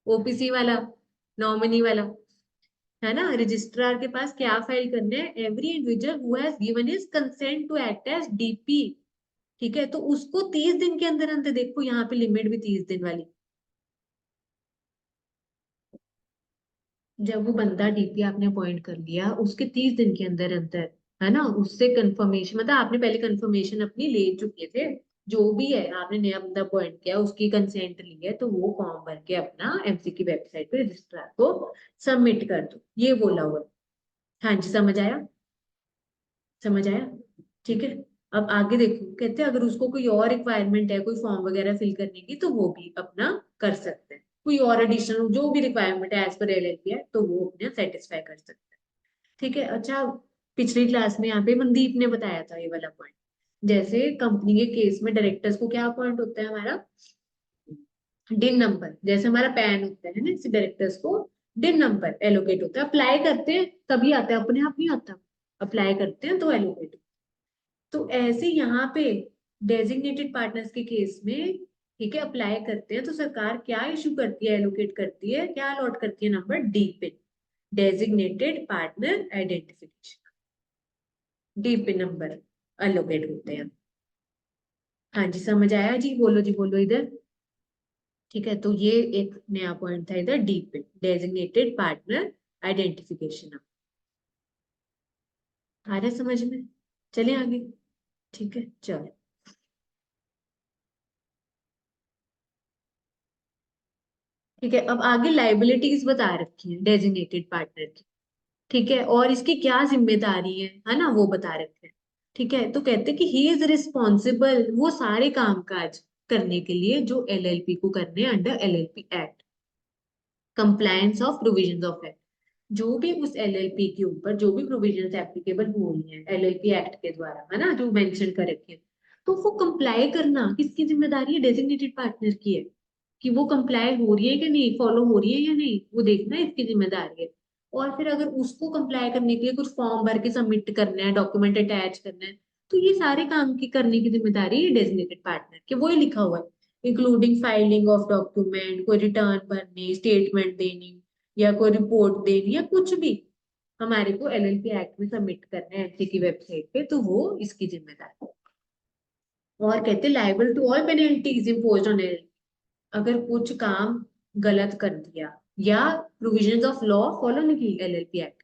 ओपीसी वाला, नॉमिनी वाला, है ना। रजिस्ट्रार के पास क्या फाइल करना है, every individual who has given his consent to act as DP. ठीक है, तो उसको 30 दिन के अंदर अंदर, देखो यहाँ पे लिमिट भी 30 दिन वाली, जब वो बंदा डीपी आपने अपॉइंट कर लिया उसके 30 दिन के अंदर अंदर, है ना, उससे कंफर्मेशन, मतलब आपने पहले कंफर्मेशन अपनी ले चुके थे, जो भी है आपने नया बंदा अपॉइंट किया उसकी कंसेंट ली है, तो वो फॉर्म भर के अपना एमसी की वेबसाइट पे रजिस्ट्रार को सबमिट कर दो, ये बोला हुआ है। हाँ जी समझ आया, समझ आया। ठीक है, अब आगे देखो, कहते हैं अगर उसको कोई और रिक्वायरमेंट है, कोई फॉर्म वगैरह फिल करने की, तो वो भी अपना कर सकते हैं, कोई और एडिशनल जो भी रिक्वायरमेंट है एज पर एलएलपी है तो वो अपने सेटिस्फाई कर सकते हैं। ठीक है। अच्छा, पिछली क्लास में यहाँ पे मनदीप ने बताया था ये वाला पॉइंट। जैसे कंपनी के केस में डायरेक्टर्स को क्या पॉइंट होता है हमारा, डिन नंबर। जैसे हमारा पैन होता है ना, इसे डायरेक्टर्स को डिन नंबर एलोकेट होता है। अप्लाई करते हैं तभी आता है, अपने आप नहीं आता। अप्लाई करते हैं तो एलोकेट। तो ऐसे यहाँ पे डेजिग्नेटेड पार्टनर्स के केस में, ठीक है, अप्लाई करते हैं तो सरकार क्या इशू करती है, एलोकेट करती है, क्या अलॉट करती है number, D PIN, designated partner identification. D pin number allocate होते हैं। हाँ जी, समझ आया जी? बोलो जी, बोलो इधर। ठीक है, तो ये एक नया पॉइंट था इधर, D PIN, designated partner identification. आ रहा है समझ में? चले आगे। ठीक है, चलो। ठीक है, अब आगे लाइबिलिटीज बता रखी है डेजिग्नेटेड पार्टनर की। ठीक है, और इसकी क्या जिम्मेदारी है ना, वो बता रखे हैं। ठीक है, तो कहते हैं कि ही इज रिस्पॉन्सिबल, वो सारे कामकाज करने के लिए जो एलएलपी को करने हैं under LLP act, compliance of provisions of act. जो भी उस एलएलपी के ऊपर जो भी प्रोविजंस एप्लीकेबल हो रही हैं एलएलपी एक्ट के द्वारा, है ना, जो मेंशन कर रखे हैं, तो वो कंप्लाई करना किसकी जिम्मेदारी है, डेजिग्नेटेड पार्टनर की है। कि वो कंप्लाई हो रही है कि नहीं, फॉलो हो रही है या नहीं, वो देखना इसकी जिम्मेदारी है। और फिर अगर उसको कंप्लाई करने के लिए कुछ फॉर्म भर के सबमिट करना है, डॉक्यूमेंट अटैच करना है, तो ये सारे काम की करने की जिम्मेदारी है डेजिग्नेटेड पार्टनर की। वो ही लिखा हुआ है, इंक्लूडिंग फाइलिंग ऑफ डॉक्यूमेंट, कोई रिटर्न भरने, स्टेटमेंट देनी, या कोई रिपोर्ट देनी, या कुछ भी हमारे को एलएलपी एक्ट में सबमिट करना है एमसी की वेबसाइट पे, तो वो इसकी जिम्मेदारी है। और कहते हैं liable to all penalties imposed on LLP. अगर कुछ काम गलत कर दिया या प्रोविजंस ऑफ लॉ फॉलो नहीं की एलएलपी एक्ट,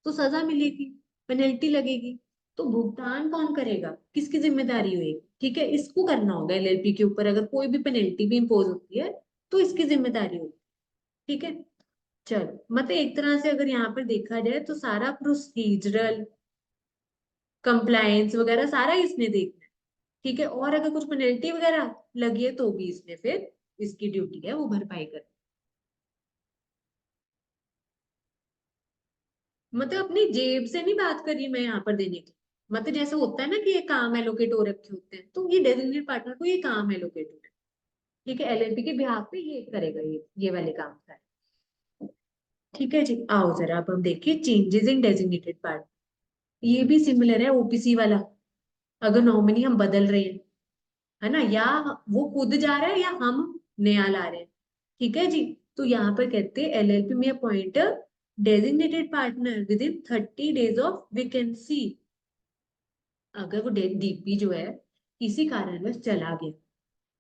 तो सजा मिलेगी, पेनल्टी लगेगी। तो भुगतान कौन करेगा, किसकी जिम्मेदारी होगी? ठीक है, इसको करना होगा एलएलपी के ऊपर। अगर कोई भी पेनल्टी भी इम्पोज होती है तो इसकी जिम्मेदारी होगी। ठीक है, चलो, मतलब एक तरह से अगर यहाँ पर देखा जाए तो सारा प्रोसीजरल कंप्लायंस वगैरह सारा इसने देखना है। ठीक है, और अगर कुछ पेनल्टी वगैरह लगी है तो भी इसने फिर, इसकी ड्यूटी है वो भरपाई कर। मतलब अपनी जेब से नहीं बात कर रही मैं यहाँ पर देने की। मतलब जैसे होता है ना कि ये काम एलोकेट हो रखे होते हैं, तो ये डेजिग्नेटेड पार्टनर को ये काम एलोकेट हो रहा है। ठीक है, एलएलपी के बिहाफ पे ये करेगा, ये वाले काम सारे। ठीक है जी, आओ जरा अब हम देखिए चेंजेस इन डेजिग्नेटेड पार्टनर। ये भी सिमिलर है ओपीसी वाला। अगर नॉमिनी हम बदल रहे हैं, है ना, या वो खुद जा रहा है या हम नया ला रहे हैं। ठीक है जी, तो यहाँ पर कहते हैं एलएलपी में appoint designated partner within 30 days of vacancy. अगर वो डीपी जो है किसी कारणवश चला गया,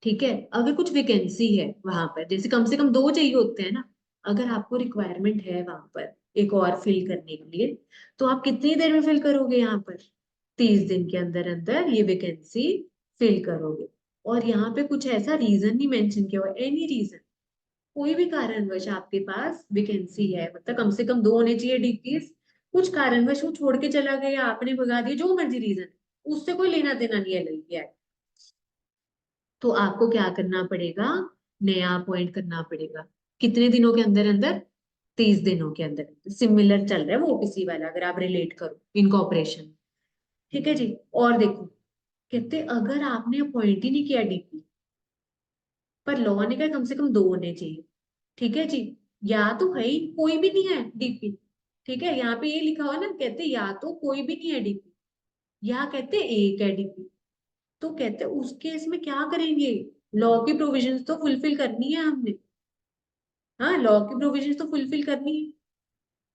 ठीक है, अगर कुछ वैकेंसी है वहां पर, जैसे कम से कम 2 चाहिए होते हैं ना, अगर आपको रिक्वायरमेंट है वहां पर एक और फिल करने के लिए, तो आप कितनी देर में फिल करोगे यहाँ पर, 30 दिन के अंदर अंदर ये वैकेंसी फिल करोगे। और यहाँ पे कुछ ऐसा रीजन नहीं मेंशन किया हुआ, एनी रीजन, कोई भी कारणवश आपके पास वैकेंसी है, मतलब कम से कम 2 होने चाहिए डीपीएस, कुछ कारणवश वो छोड़ के चला गया, आपने भगा दिया, जो मर्जी रीजन, उससे कोई लेना देना नहीं है लगी है, तो आपको क्या करना पड़ेगा, नया अपॉइंट करना पड़ेगा। कितने दिनों के अंदर अंदर, 30 दिनों के अंदर। सिमिलर चल रहा है वो ओपीसी वाला, अगर आप रिलेट करो इनकॉर्पोरेशन। ठीक है जी, और देखो, कहते अगर आपने अपॉइंट ही नहीं किया डीपी, पर लॉ ने कहा कम से कम 2 होने चाहिए। ठीक है जी, या तो है ही कोई भी नहीं है डीपी। ठीक है, यहाँ पे ये लिखा हुआ ना, कहते या तो कोई भी नहीं है डीपी, या कहते एक है डीपी। तो कहते उस केस में क्या करेंगे, लॉ की प्रोविजंस तो फुलफिल करनी है हमने। हाँ, लॉ की प्रोविजंस तो फुलफिल करनी है,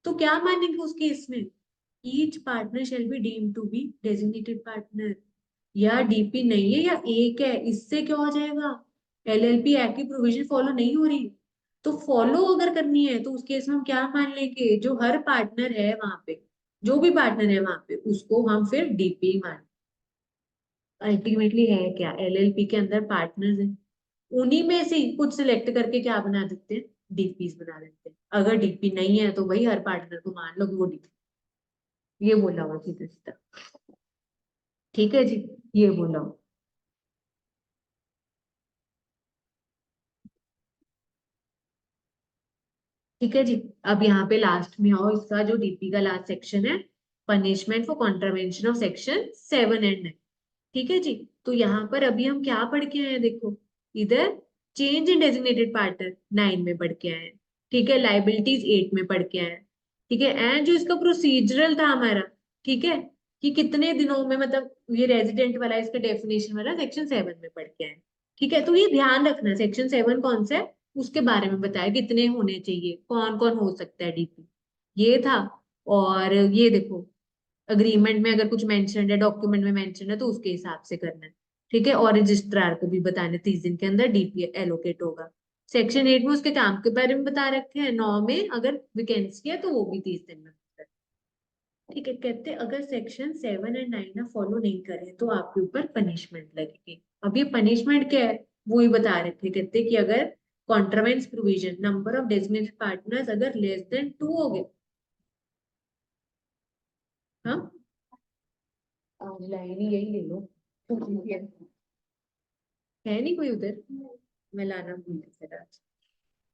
तो क्या मानेंगे उस केस में, each partner shall be deemed to be designated partner. या डीपी नहीं है या एक है, इससे क्या हो जाएगा, एलएलपी एक्ट की प्रोविजन फॉलो नहीं हो रही। तो फॉलो अगर करनी है तो उस केस में हम क्या मान लेंगे, जो हर पार्टनर है वहां पे, जो भी पार्टनर है वहां पे, उसको हम फिर डीपी मान। अल्टीमेटली है क्या, एलएलपी के अंदर पार्टनर्स हैं, उन्हीं में से कुछ सिलेक्ट करके क्या बना देते हैं, डीपीज बना देते हैं। अगर डीपी नहीं है तो भाई हर पार्टनर को मान लो कि वो डीपी। ये बोला हुआ सीधा सीधा। ठीक है जी, ये बोला हुआ। ठीक है जी। अब यहाँ पे लास्ट में आओ, इसका जो डीपी का लास्ट सेक्शन है, punishment for contravention of section 7 and 9। ठीक है जी। तो यहाँ पर अभी हम क्या पढ़ के आए हैं, देखो इधर चेंज इन डेजिग्नेटेड पार्टनर 9 में पढ़ के आए हैं। ठीक है, लाइबिलिटीज 8 में पढ़ के आए हैं। ठीक है, एंड जो इसका प्रोसीजरल था हमारा, ठीक है, कि कितने दिनों में, मतलब ये रेजिडेंट वाला, इसका डेफिनेशन वाला सेक्शन 7 में पढ़ के आए हैं। ठीक है, तो ये ध्यान रखना, सेक्शन 7 कौन सा है उसके बारे में बताया, कितने होने चाहिए, कौन कौन हो सकता है डीपी, ये था। और ये देखो, अग्रीमेंट में अगर कुछ मेंशन है, डॉक्यूमेंट में मेंशन है, तो उसके हिसाब से करना है। ठीक है, और रजिस्ट्रार को भी बताने 30 दिन के अंदर डीपी एलोकेट होगा। सेक्शन 8 में उसके काम के बारे में बता रखे हैं, 9 में अगर वैकेंसी है तो वो भी 30 दिन में होता है। ठीक है, कहते हैं अगर सेक्शन 7 एंड 9 ना फॉलो नहीं करे तो आपके ऊपर पनिशमेंट लगेगी। अब ये पनिशमेंट क्या है वो ही बता रखे, कहते हैं कि अगर contravenes provision, number of designated partners अगर लेस देन 2 हो गए, हाँ लाइन ही यही ले लो, है नहीं कोई उधर, मैं लाना भूल गई फिर आज,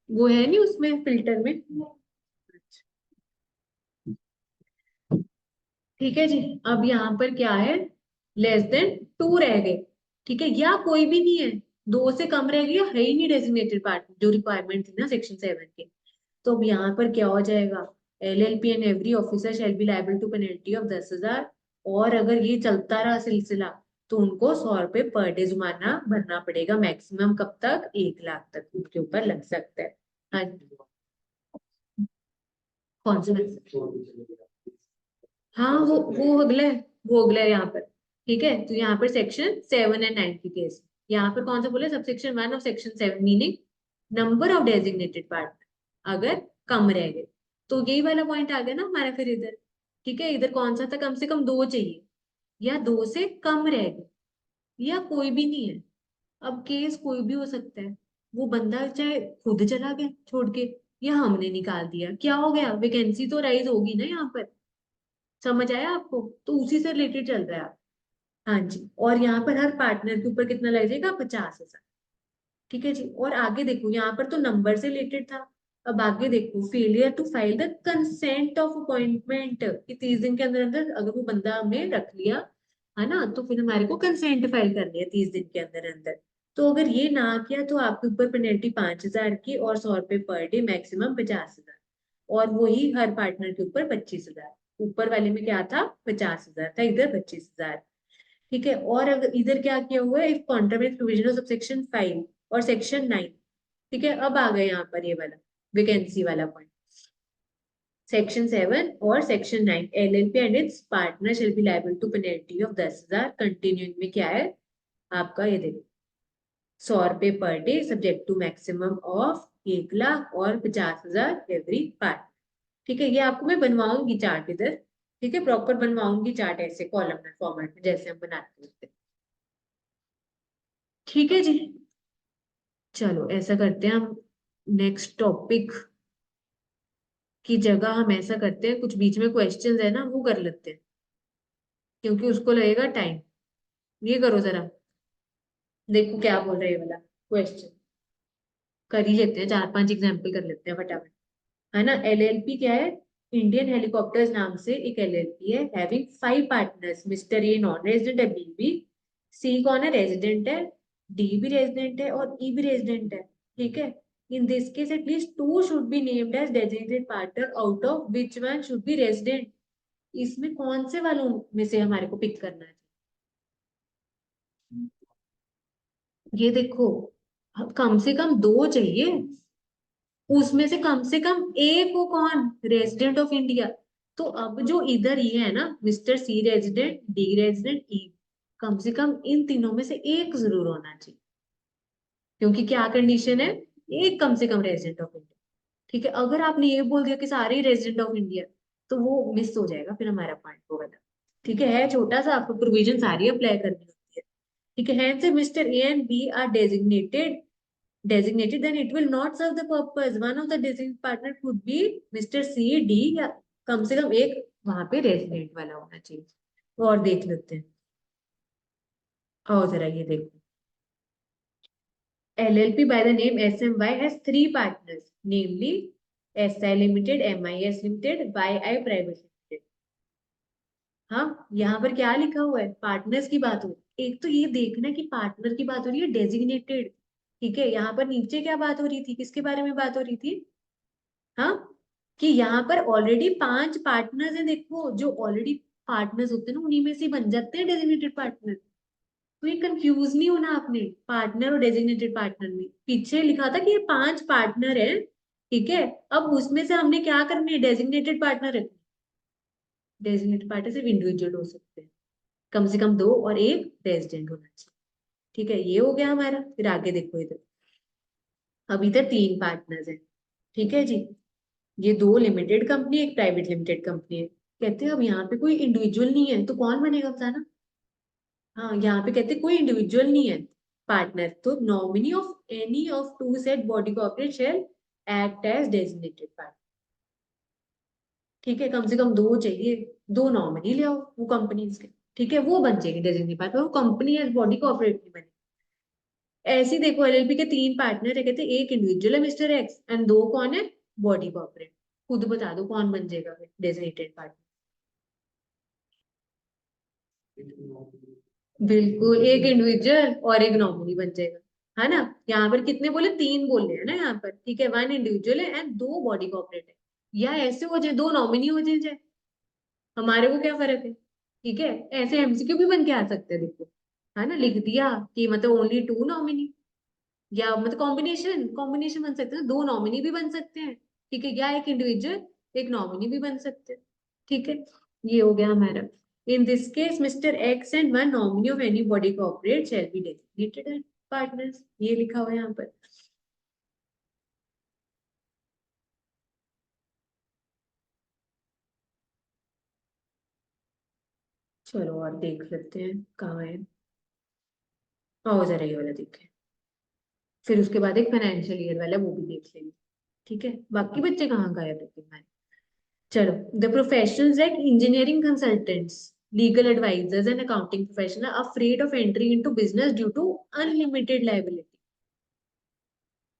वो है नहीं उसमें फिल्टर में। ठीक है जी। अब यहाँ पर क्या है, लेस देन 2 रह गए, ठीक है, या कोई भी नहीं है, 2 से कम रह गया, है ही नहीं डेजिग्नेटेड पार्टनर, जो रिक्वायरमेंट थी ना सेक्शन 7 के। तो अब यहाँ पर क्या हो जाएगा, LLP and every officer shall be liable to penalty of 10,000। और अगर ये चलता रहा सिलसिला तो उनको 100 रुपए पर डे जुर्माना भरना पड़ेगा, मैक्सिमम कब तक, 1 लाख तक उनके ऊपर लग सकता है। हाँ, कौन सा, हाँ वो अगला है यहाँ पर। ठीक है, तो यहाँ पर सेक्शन 7 एंड 9 की केस, यहाँ पर कौन सा बोले, sub section 1 of section 7, meaning number of designated partner अगर कम रह गए, तो यही वाला पॉइंट आ गया ना हमारा फिर इधर। ठीक है, इधर कौन सा था, कम से कम 2 चाहिए, या 2 से कम रह गए, या कोई भी नहीं है। अब केस कोई भी हो सकता है, वो बंदा चाहे खुद चला गया छोड़ के, या हमने निकाल दिया, क्या हो गया, वैकेंसी तो राइज होगी ना यहाँ पर। समझ आया आपको, तो उसी से रिलेटेड चल रहा है। हाँ जी, और यहाँ पर हर पार्टनर के ऊपर कितना लग जाएगा, 50,000। ठीक है जी, और आगे देखो, यहाँ पर तो नंबर से रिलेटेड था। अब आगे देखो, failure to file the consent of appointment, कि 30 दिन के अंदर अंदर अगर वो बंदा हमने रख लिया है ना, तो फिर हमारे को कंसेंट फाइल करनी है 30 दिन के अंदर अंदर। तो अगर ये ना किया तो आपके ऊपर पेनल्टी 5,000 की, और 100 रुपए पर डे, मैक्सिमम 50,000। और वही हर पार्टनर के ऊपर 25,000। ऊपर वाले में क्या था, 50,000 था, इधर 25,000। ठीक है, और अगर इधर क्या किया हुआ है, if contravenes provision of section 5 और सेक्शन 9। ठीक है, अब आ गए यहाँ पर ये वाला वैकेंसी वाला पॉइंट, सेक्शन 7 और section 9, LLP and its partner shall be liable to penalty of 10,000। Continuing में क्या है आपका, ये देखो 100 रुपए per day, subject to maximum of 1 lakh, और 50,000 एवरी पार्ट। ठीक है, ये आपको मैं बनवाऊंगी चार्ट इधर। ठीक है, प्रॉपर बनवाऊंगी चार्ट ऐसे कॉलम फॉर्मेट में जैसे हम बनाते होते हैं। ठीक है जी, चलो ऐसा करते हैं हम, नेक्स्ट टॉपिक की जगह हम ऐसा करते हैं, कुछ बीच में क्वेश्चंस है ना वो कर लेते हैं, क्योंकि उसको लगेगा टाइम। ये करो जरा, देखो क्या बोल रहा है ये वाला क्वेश्चन, कर ही लेते हैं, 4-5 एग्जाम्पल कर लेते हैं फटाफट। है ना, LLP क्या है, इंडियन हेलीकॉप्टर्स नाम से एक LLP है, having 5 partners, mister a non resident है, बी भी, सी कौन है, रेजिडेंट है, डी भी रेजिडेंट है, और ई भी रेजिडेंट है। ठीक है, in this case at least 2 should be named as designated partner, out of which one should be resident. इसमें कौन से वालों में से हमारे को पिक करना है, ये देखो, कम से कम 2 चाहिए, उसमें से कम एक को कौन, रेजिडेंट ऑफ इंडिया। तो अब जो इधर ये है ना, मिस्टर सी रेजिडेंट, डी रेजिडेंट, ई, कम से कम इन तीनों में से एक जरूर होना चाहिए, क्योंकि क्या कंडीशन है, एक कम से कम रेजिडेंट ऑफ इंडिया। ठीक है, अगर आपने ये बोल दिया कि सारे ही रेजिडेंट ऑफ इंडिया, तो वो मिस हो जाएगा फिर हमारा पॉइंट वो वाला। ठीक है छोटा सा, आपको प्रोविजन सारी अप्लाई करनी होती है। ठीक है, hence if Mr. A and B are designated, then it will not serve the purpose. One of the designated partner could be Mr. C, D, या कम से कम एक वहां पे रेजिडेंट वाला होना चाहिए। और देख लेते हैं, आओ जरा ये देखो, LLP by the name SMY has 3 partners, namely SI limited, MIS limited, YI private limited. हाँ, यहाँ पर क्या लिखा हुआ है, पार्टनर्स की बात हो रही है। एक तो ये देखना कि पार्टनर की बात हो रही है डेजिग्नेटेड, ठीक है। यहाँ पर नीचे क्या बात हो रही थी, किसके बारे में बात हो रही थी, हाँ, कि यहाँ पर ऑलरेडी 5 पार्टनर्स हैं। देखो, जो ऑलरेडी पार्टनर्स होते हैं ना, उन्हीं में से बन जाते हैं डेजिग्नेटेड पार्टनर। तो ये कंफ्यूज नहीं होना आपने पार्टनर और डेजिग्नेटेड पार्टनर में। पीछे लिखा था कि ये 5 पार्टनर है, ठीक है। अब उसमें से हमने क्या करने है, डेजिग्नेटेड पार्टनर रखने। डेजिग्नेटेड पार्टनर सिर्फ इंडिविजुअल हो सकते हैं, कम से कम 2 और 1 रेजिडेंट होना चाहिए, ठीक है। ये हो गया हमारा। फिर आगे देखो इधर, अब इधर 3 पार्टनर्स हैं, ठीक है जी। ये 2 लिमिटेड कंपनी, एक प्राइवेट लिमिटेड कंपनी है। कहते हैं अब यहाँ पे कोई इंडिविजुअल नहीं है, तो कौन बनेगा बताना। हाँ, यहाँ पे कहते हैं कोई इंडिविजुअल नहीं है पार्टनर, तो nominee of any of two set body corporate shall act as designated partner, ठीक है। कम से कम 2 चाहिए, 2 नॉमिनी ले आओ वो कंपनीज के, ठीक है, वो बन जाएंगे डेजिग्नेटेड पार्टनर, वो कंपनी एज बॉडी कॉर्पोरेट नहीं बने। ऐसे ही देखो, LLP के 3 पार्टनर है, कहते हैं एक इंडिविजुअल है मिस्टर एक्स एंड 2 कौन है, बॉडी कॉर्पोरेट। खुद बता दो कौन बन जाएगा डेजिग्नेटेड पार्टनर। बिल्कुल, एक इंडिविजुअल और एक नॉमिनी बन जाएगा, है ना। यहाँ पर कितने बोले, 3 बोल रहे हैं ना यहाँ पर, ठीक है। 1 इंडिविजुअल है एंड 2 बॉडी कॉर्पोरेट है, या ऐसे हो जाए 2 नॉमिनी हो जाए, हमारे को क्या फर्क है, ठीक है। ऐसे MCQ भी बन के आ सकते हैं, देखो, है ना। लिख दिया कि मतलब ओनली 2 नॉमिनी, या मतलब कॉम्बिनेशन कॉम्बिनेशन बन सकते हैं, 2 नॉमिनी भी बन सकते हैं, ठीक है, या एक इंडिविजुअल एक नॉमिनी भी बन सकते हैं, ठीक है। ये हो गया हमारा। In this case mister X and 1 nominee of any body corporate shall be designated as partners, ये लिखा हुआ है यहाँ पर। चलो और देख लेते हैं कहाँ है, आओ जरा ये वाला देखें। फिर उसके बाद एक फाइनेंशियल ईयर वाला, वो भी देख लेंगे, ठीक है। बाकी बच्चे कहाँ गायब है तुम्हारे। चलो, the professionals like engineering consultants, legal advisers and accounting professional afraid of entry into business due to unlimited liability,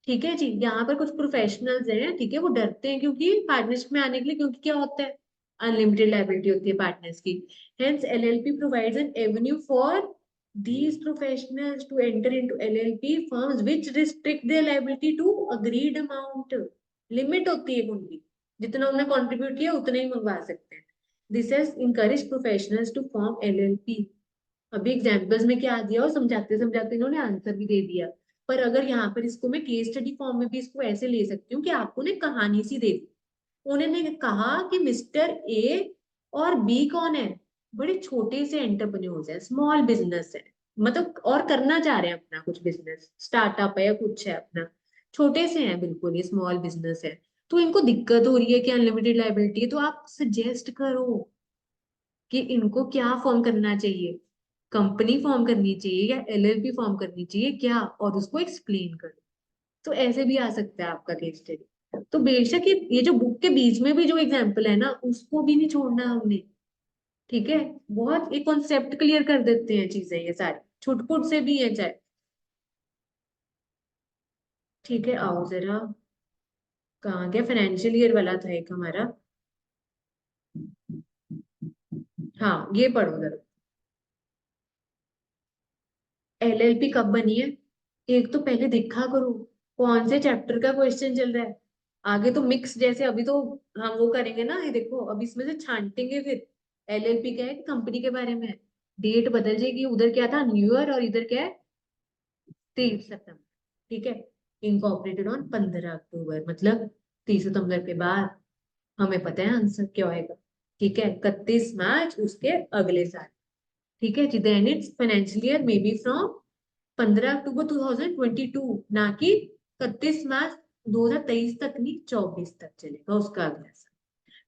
ठीक है जी। यहाँ पर कुछ प्रोफेशनल्स हैं, ठीक है, वो डरते हैं क्योंकि पार्टनरशिप में आने के लिए, क्योंकि क्या होता है, अनलिमिटेड लायबिलिटी होती है पार्टनर्स की। Hence LLP provides N Avenue for these professionals to enter into LLP firms which restrict their liability to agreed amount। Limit होती है उनकी, जितना उन्होंने कंट्रीब्यूट किया उतना ही मंगवा सकते हैं। This has encourage professionals to form LLP। अभी एग्जाम्पल्स में क्या दिया और समझाते समझाते इन्होंने आंसर भी दे दिया। पर अगर यहाँ पर इसको मैं केस स्टडी फॉर्म में भी इसको ऐसे ले सकती हूँ कि आपको ने कहानी सी दे दी। उन्होंने कहा कि मिस्टर ए और बी कौन है, बड़े छोटे से एंटरप्रेन्योर्स है, स्मॉल बिजनेस है, मतलब और करना चाह रहे हैं अपना कुछ बिजनेस, स्टार्टअप है या कुछ है अपना, छोटे से हैं बिल्कुल, ये स्मॉल बिजनेस है। तो इनको दिक्कत हो रही है कि अनलिमिटेड लायबिलिटी है, तो आप सजेस्ट करो कि इनको क्या फॉर्म करना चाहिए, कंपनी फॉर्म करनी चाहिए या LLP फॉर्म करनी चाहिए क्या, और उसको एक्सप्लेन करो। तो ऐसे भी आ सकता है आपका केस स्टडी। तो बेशक ये जो बुक के बीच में भी जो एग्जाम्पल है ना, उसको भी नहीं छोड़ना हमने, ठीक है। बहुत एक कॉन्सेप्ट क्लियर कर देते हैं चीजें, ये सारी छुटपुट से भी है चाहे, ठीक है। आओ जरा, कहाँ गया, फाइनेंशियल ईयर वाला था एक हमारा, हाँ ये पढ़ो जरा। LLP कब बनी है, एक तो पहले देखा करो कौन से चैप्टर का क्वेश्चन चल रहा है। आगे तो मिक्स, जैसे अभी तो हम वो करेंगे ना, ये देखो अब इसमें से छांटेंगे फिर। LLP क्या है, कंपनी के बारे में है। डेट बदल जाएगी, उधर क्या था न्यू ईयर और इधर क्या है 23 सितंबर, ठीक है। इनकॉर्पोरेटेड ऑन 15 अक्टूबर, मतलब 30 सितंबर के बाद। हमें पता है आंसर क्या होएगा, ठीक है, 31 मार्च उसके अगले साल, ठीक है जी। Then it's financial year may be from 15 October 2022, ना कि 31 मार्च 2023 तक, नहीं 24 तक चलेगा उसका अगला साल,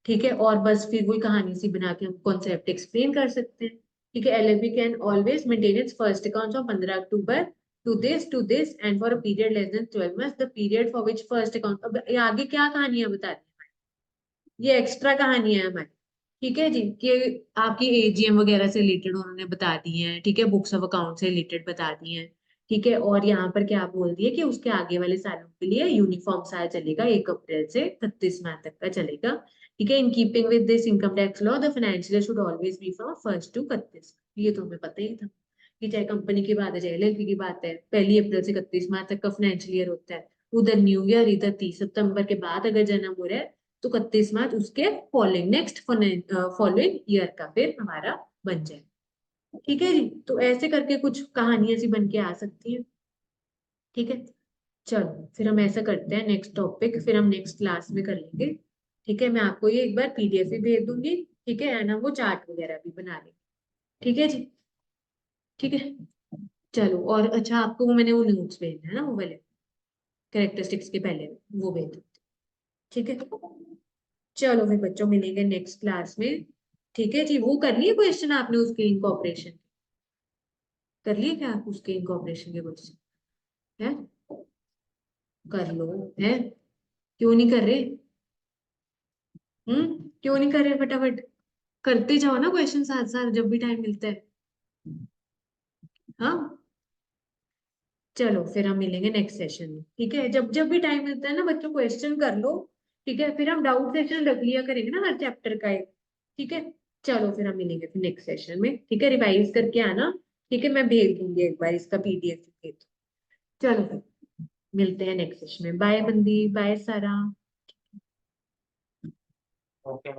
ठीक है। और बस फिर वही कहानी सी बना के हम कॉन्सेप्ट एक्सप्लेन कर सकते हैं, ठीक है। LLP can always maintain its first account from 15 October to this end for a period less than 12 months, the period for which first account. अब ये आगे क्या कहानियां बता रही है, ये एक्स्ट्रा कहानी है हमारी, ठीक है जी। कि आपकी AGM वगैरह से रिलेटेड उन्होंने बता दी है, ठीक है, बुक्स ऑफ अकाउंट से रिलेटेड बता दी है, ठीक है। और यहाँ पर क्या बोल दिया कि उसके आगे वाले सालों के लिए यूनिफॉर्म साल चलेगा, 1 अप्रैल से 31 मार्च तक का चलेगा। ठीक है। In keeping with this income tax law the financial should always be from 1 to 31। ये तो हमें पता ही था कि चाहे कंपनी की बात है चाहे एलएलपी की बात है, 1 अप्रैल से 31 मार्च तक का फाइनेंशियल ईयर होता है। उधर न्यू ईयर, इधर 30 सितंबर के बाद अगर जन्म हो रहा है तो 31 मार्च उसके फॉलोइंग नेक्स्ट फॉलोइंग ईयर का फिर हमारा बन जाए। ठीक है जी। तो ऐसे करके कुछ कहानियां सी बन के आ सकती है। ठीक है। चलो फिर हम ऐसा करते हैं, नेक्स्ट टॉपिक फिर हम नेक्स्ट क्लास में कर लेंगे। ठीक है। मैं आपको ये एक बार पीडीएफ भी भेज दूंगी। ठीक है। एंड हम वो चार्ट वगैरह भी बना लेंगे। ठीक है जी। ठीक है। चलो। और अच्छा, आपको वो मैंने वो नोट्स भेजना है ना, वो वाले कैरेक्टरिस्टिक्स के पहले वो भेज दूँ। ठीक है। चलो फिर बच्चों, मिलेंगे नेक्स्ट क्लास में। ठीक है जी। वो कर लिए क्वेश्चन आपने उसके इनकॉर्पोरेशन? कर लिए क्या आप उसके इनकॉर्पोरेशन के क्वेश्चन? है? कर लो। है? क्यों नहीं कर रहे? क्यों नहीं कर रहे? फटाफट करते जाओ ना क्वेश्चन साथ साथ जब भी टाइम मिलता है। हाँ। चलो फिर हम मिलेंगे नेक्स्ट सेशन में। ठीक है। जब जब भी टाइम मिलता है ना बच्चों, क्वेश्चन कर लो। ठीक है। फिर हम डाउट सेशन रख लिया करेंगे ना हर चैप्टर का एक। ठीक है। चलो फिर हम मिलेंगे फिर नेक्स्ट सेशन में। ठीक है। रिवाइज करके आना। ठीक है। मैं भेज दूंगी एक बार इसका पीडीएफ भेज। चलो फिर मिलते हैं नेक्स्ट सेशन में। बाय मंदी, बाय सारा। ओके।